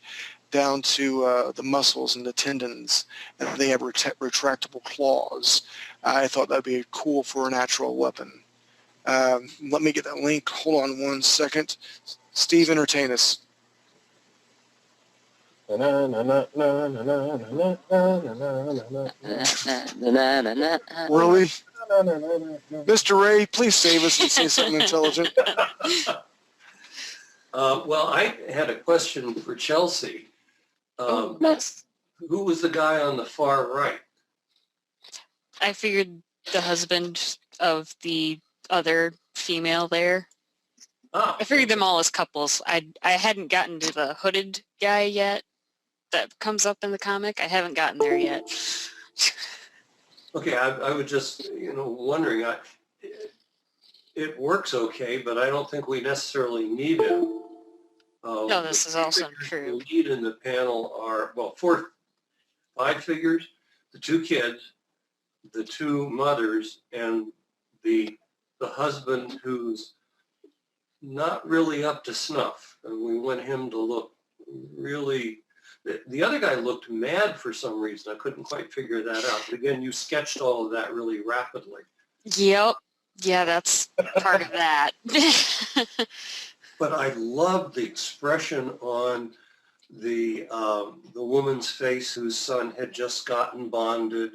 down to the muscles and the tendons, and they have retractable claws. I thought that'd be cool for a natural weapon. Let me get that link. Hold on 1 second. Steve, entertain us. Really? Mr. Ray, please save us and say something intelligent. Well, I had a question for Chelsea. Who was the guy on the far right? I figured the husband of the other female there. Ah, I figured them all as couples. I hadn't gotten to the hooded guy yet that comes up in the comic. I haven't gotten there yet. okay. I was just, wondering. It works okay, but I don't think we necessarily need it. No, this is also true. The lead in the panel are, 5 figures, the 2 kids, the 2 mothers, and the husband who's not really up to snuff. And we want him to look really, the other guy looked mad for some reason. I couldn't quite figure that out. But again, you sketched all of that really rapidly. Yep. Yeah, that's part of that. But I loved the expression on the woman's face whose son had just gotten bonded.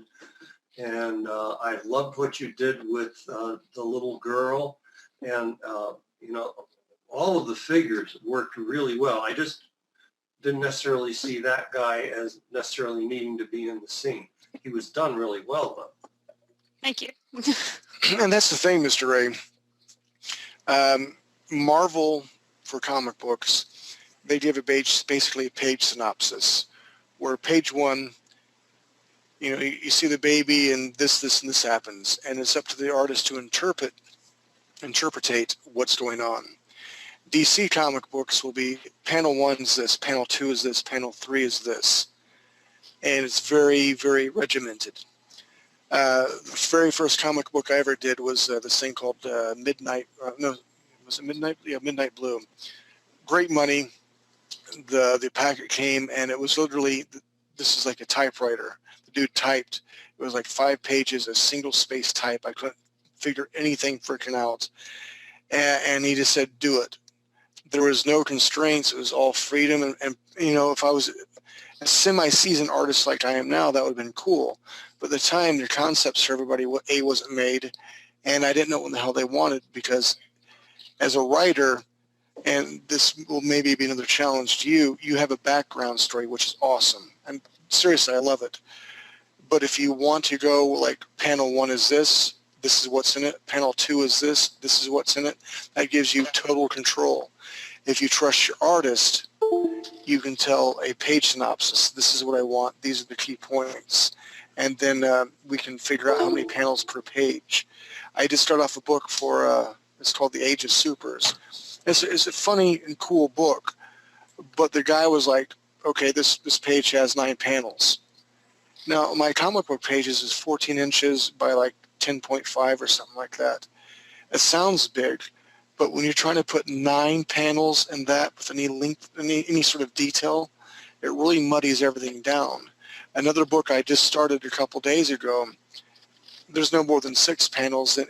And I loved what you did with the little girl. And, all of the figures worked really well. I just didn't necessarily see that guy as necessarily needing to be in the scene. He was done really well, though. Thank you. And that's the thing, Mr. Ray. Marvel, for comic books, they give basically a page synopsis, where page 1, you see the baby and this, and this happens, and it's up to the artist to interpretate what's going on. DC comic books will be panel 1 is this, panel 2 is this, panel 3 is this, and it's very, very regimented. The very first comic book I ever did was this thing called Midnight. No, was it Midnight? Yeah, Midnight Blue. Great money. The packet came, and it was literally, this is like a typewriter. The dude typed. It was like 5 pages, a single space type. I couldn't figure anything freaking out. And he just said, do it. There was no constraints. It was all freedom. And you know, if I was a semi-seasoned artist like I am now, that would have been cool. But at the time, the concepts for everybody, wasn't made, and I didn't know what the hell they wanted, because as a writer, and this will maybe be another challenge to you, you have a background story, which is awesome. And seriously, I love it. But if you want to go like panel 1 is this is what's in it. Panel 2 is this is what's in it. That gives you total control. If you trust your artist, you can tell a page synopsis. This is what I want. These are the key points. And then we can figure out how many panels per page. I just started off a book for, it's called The Age of Supers. It's a funny and cool book, but the guy was like, okay, this page has 9 panels. Now, my comic book pages is 14 inches by like 10.5 or something like that. It sounds big, but when you're trying to put 9 panels in that with any length, any sort of detail, it really muddies everything down. Another book I just started a couple days ago, there's no more than 6 panels in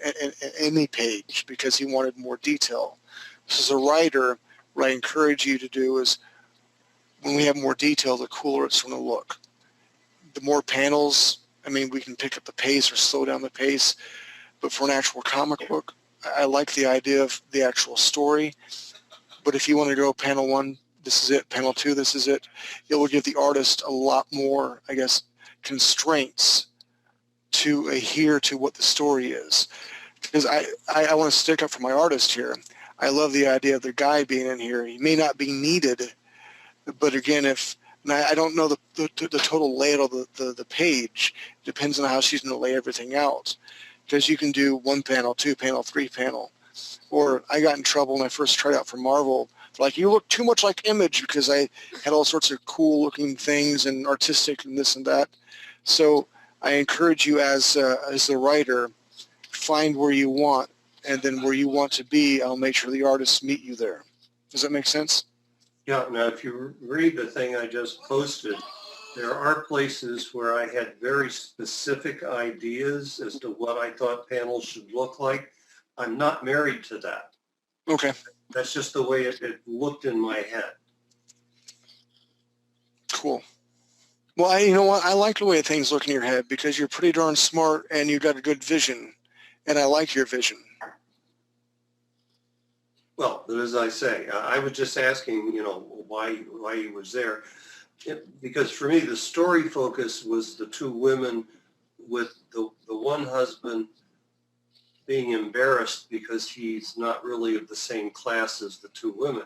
any page because he wanted more detail. So as a writer, what I encourage you to do is when we have more detail, the cooler it's going to look. The more panels, I mean, we can pick up the pace or slow down the pace, but for an actual comic book, I like the idea of the actual story. But if you want to go panel 1, this is it, panel 2, this is it, it will give the artist a lot more, I guess, constraints to adhere to what the story is. Because I want to stick up for my artist here. I love the idea of the guy being in here. He may not be needed, but again, I don't know the total layout of the page. It depends on how she's going to lay everything out. Because you can do 1 panel, 2 panel, 3 panel. Or I got in trouble when I first tried out for Marvel. Like, you look too much like Image, because I had all sorts of cool looking things and artistic and this and that. So I encourage you as the writer, find where you want, and then where you want to be, I'll make sure the artists meet you there. Does that make sense? Yeah, now if you read the thing I just posted, there are places where I had very specific ideas as to what I thought panels should look like. I'm not married to that. Okay. That's just the way it looked in my head. Cool. Well, you know what? I like the way things look in your head because you're pretty darn smart and you've got a good vision. And I like your vision. Well, as I say, I was just asking, why he was there. Because for me, the story focus was the 2 women with the one husband being embarrassed because he's not really of the same class as the 2 women.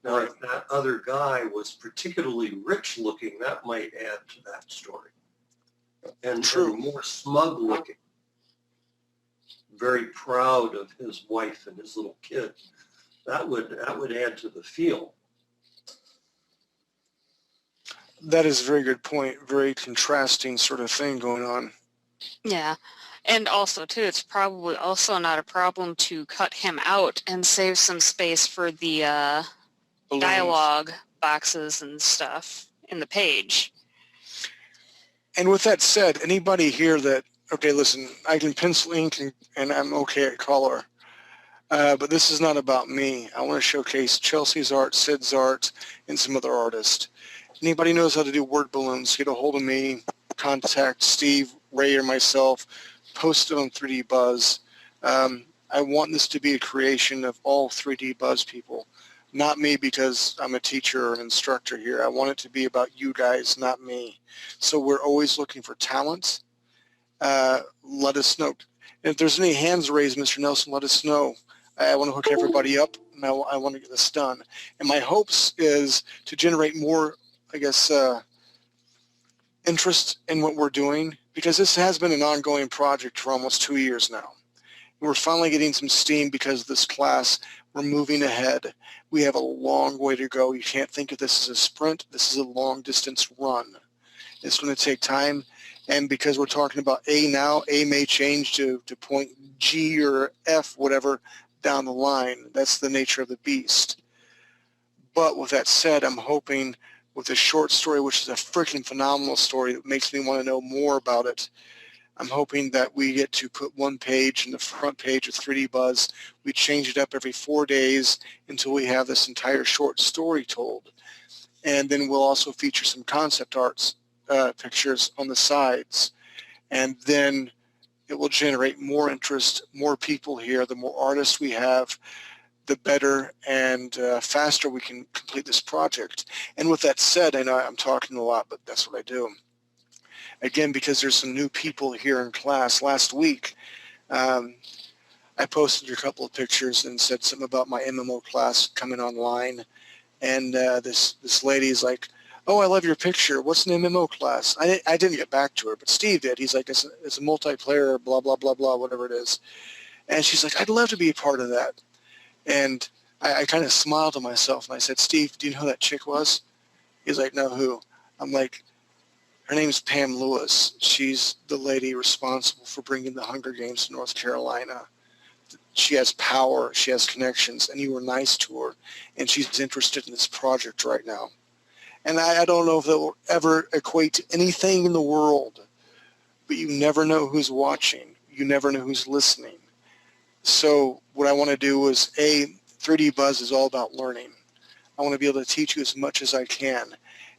Now, if that other guy was particularly rich looking, that might add to that story. And more smug looking, very proud of his wife and his little kid. That would add to the feel. That is a very good point. Very contrasting sort of thing going on. Yeah. And also, too, it's probably also not a problem to cut him out and save some space for the dialogue boxes and stuff in the page. And with that said, anybody here that, okay, listen, I can pencil ink and I'm okay at color, but this is not about me. I want to showcase Chelsea's art, Sid's art, and some other artists. Anybody knows how to do word balloons, get a hold of me, contact Steve, Ray, or myself, post it on 3D Buzz. I want this to be a creation of all 3D Buzz people, not me because I'm a teacher or an instructor here. I want it to be about you guys, not me. So we're always looking for talent. Let us know. If there's any hands raised, Mr. Nelson, let us know. I want to hook everybody up, and I want to get this done. And my hopes is to generate more, I guess, interest in what we're doing, because this has been an ongoing project for almost 2 years now. We're finally getting some steam because of this class. We're moving ahead. We have a long way to go. You can't think of this as a sprint. This is a long distance run. It's going to take time, And because we're talking about A now, A may change to point G or F, whatever, down the line. That's the nature of the beast. But with that said, I'm hoping with this short story, which is a freaking phenomenal story that makes me want to know more about it, I'm hoping that we get to put one page in the front page with 3D Buzz. We change it up every 4 days until we have this entire short story told. And then we'll also feature some concept arts pictures on the sides. And then it will generate more interest, more people here. The more artists we have, the better and faster we can complete this project. And with that said, I know I'm talking a lot, but that's what I do. Again, because there's some new people here in class. Last week, I posted a couple of pictures and said something about my MMO class coming online. And this lady's like, "Oh, I love your picture. What's an MMO class?" I didn't get back to her, but Steve did. He's like, it's a multiplayer, blah, blah, blah, blah, whatever it is. And she's like, "I'd love to be a part of that." And I kind of smiled to myself, and I said, "Steve, do you know who that chick was?" He's like, "No, who?" I'm like, "Her name's Pam Lewis. She's the lady responsible for bringing the Hunger Games to North Carolina. She has power, she has connections, and you were nice to her, and she's interested in this project right now." And I don't know if that will ever equate to anything in the world, but you never know who's watching. You never know who's listening. So what I want to do is, 3D Buzz is all about learning. I want to be able to teach you as much as I can.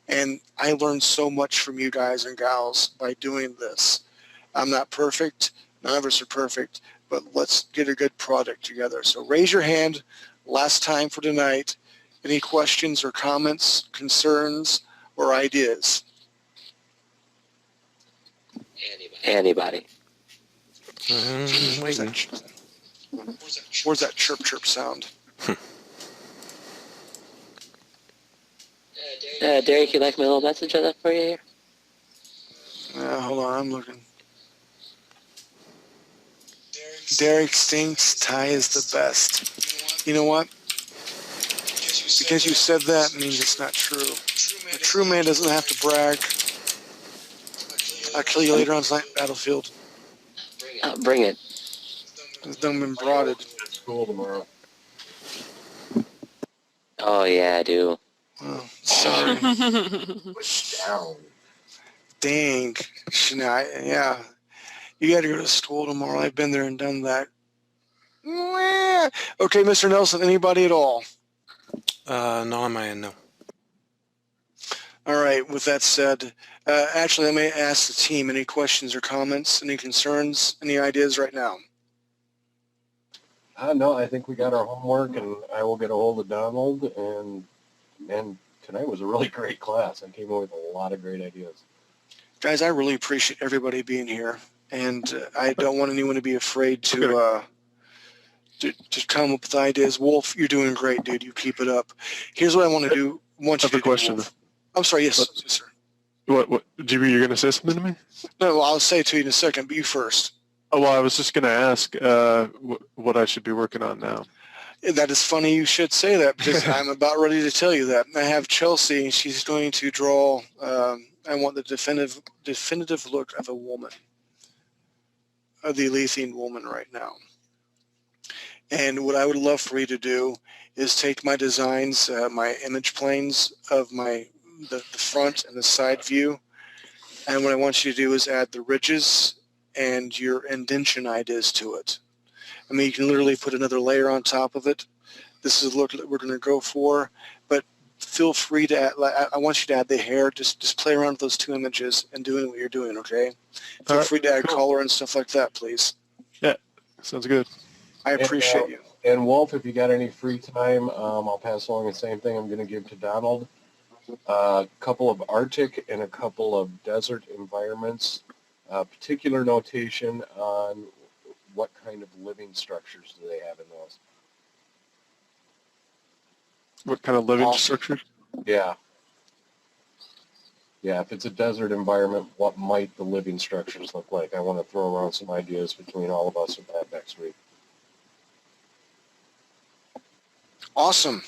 And I learned so much from you guys and gals by doing this. I'm not perfect. None of us are perfect. But let's get a good product together. So raise your hand. Last time for tonight. Any questions or comments, concerns, or ideas? Anybody. Where's Waiting. where's that chirp chirp sound? Derek, you like my little message I left for you here? Hold on, I'm looking. Derek thinks Ty is the best. You know what? Because you said that means it's not true. A true man doesn't have to brag. I'll kill you later on tonight, Battlefield. Bring it. It's done been broaded. At school tomorrow. Oh, yeah, I do. Oh, sorry. Down. Dang. Yeah. You got to go to school tomorrow. I've been there and done that. Okay, Mr. Nelson, anybody at all? No on my end, no. All right, with that said, actually, I may ask the team, any questions or comments, any concerns, any ideas right now? No, I think we got our homework, and I will get a hold of Donald, and tonight was a really great class. I came up with a lot of great ideas. Guys, I really appreciate everybody being here, and I don't want anyone to be afraid to come up with ideas. Wolf, you're doing great, dude. You keep it up. Here's what I want to do. I have a question. Wolf. I'm sorry, yes, sir. What, GB, you're going to say something to me? No, well, I'll say it to you in a second, but you first. Oh, well, I was just going to ask what I should be working on now. That is funny you should say that, because I'm about ready to tell you that. I have Chelsea. She's going to draw, I want the definitive look of a woman, of the Elysian woman right now. And what I would love for you to do is take my designs, my image planes of the front and the side view, and what I want you to do is add the ridges and your indention ideas to it. I mean, you can literally put another layer on top of it. This is the look that we're going to go for, but feel free to add, I want you to add the hair. Just play around with those two images and doing what you're doing, okay? Feel free to add color and stuff like that, please. Yeah, sounds good. I appreciate you. And Wolf, if you got any free time, I'll pass along the same thing I'm going to give to Donald. A couple of Arctic and a couple of desert environments. Particular notation on what kind of living structures do they have in those. What kind of living Awesome. structure? Yeah. Yeah, if it's a desert environment, what might the living structures look like? I want to throw around some ideas between all of us with that next week. Awesome.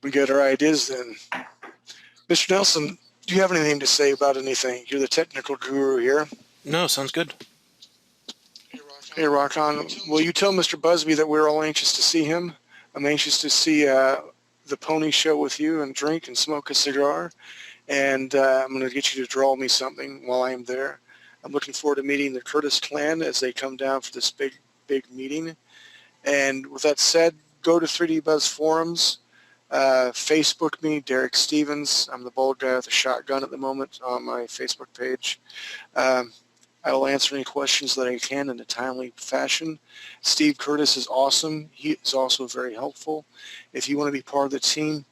We got our ideas then. Mr. Nelson, Do you have anything to say about anything? You're the technical guru here. No, sounds good. Hey, Rock On. Will you tell Mr. Busby that we're all anxious to see him? I'm anxious to see the pony show with you and drink and smoke a cigar. And I'm going to get you to draw me something while I am there. I'm looking forward to meeting the Curtis clan as they come down for this big meeting. And with that said, go to 3D Buzz forums. Facebook me, Derek Stevens. I'm the bald guy with a shotgun at the moment on my Facebook page. I will answer any questions that I can in a timely fashion. Steve Curtis is awesome. He is also very helpful. If you want to be part of the team,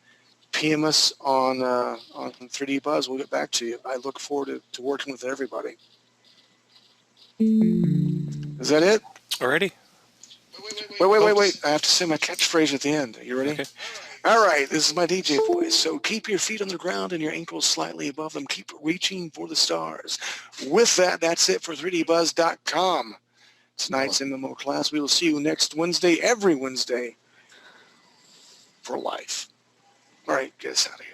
PM us on 3D Buzz. We'll get back to you. I look forward to working with everybody. Is that it? Alrighty. Wait. I have to say my catchphrase at the end. Are you ready? Okay. All right, this is my DJ voice. So keep your feet on the ground and your ankles slightly above them. Keep reaching for the stars. With that, that's it for 3dbuzz.com. Tonight's MMO class. We will see you next Wednesday, every Wednesday, for life. All right, get us out of here.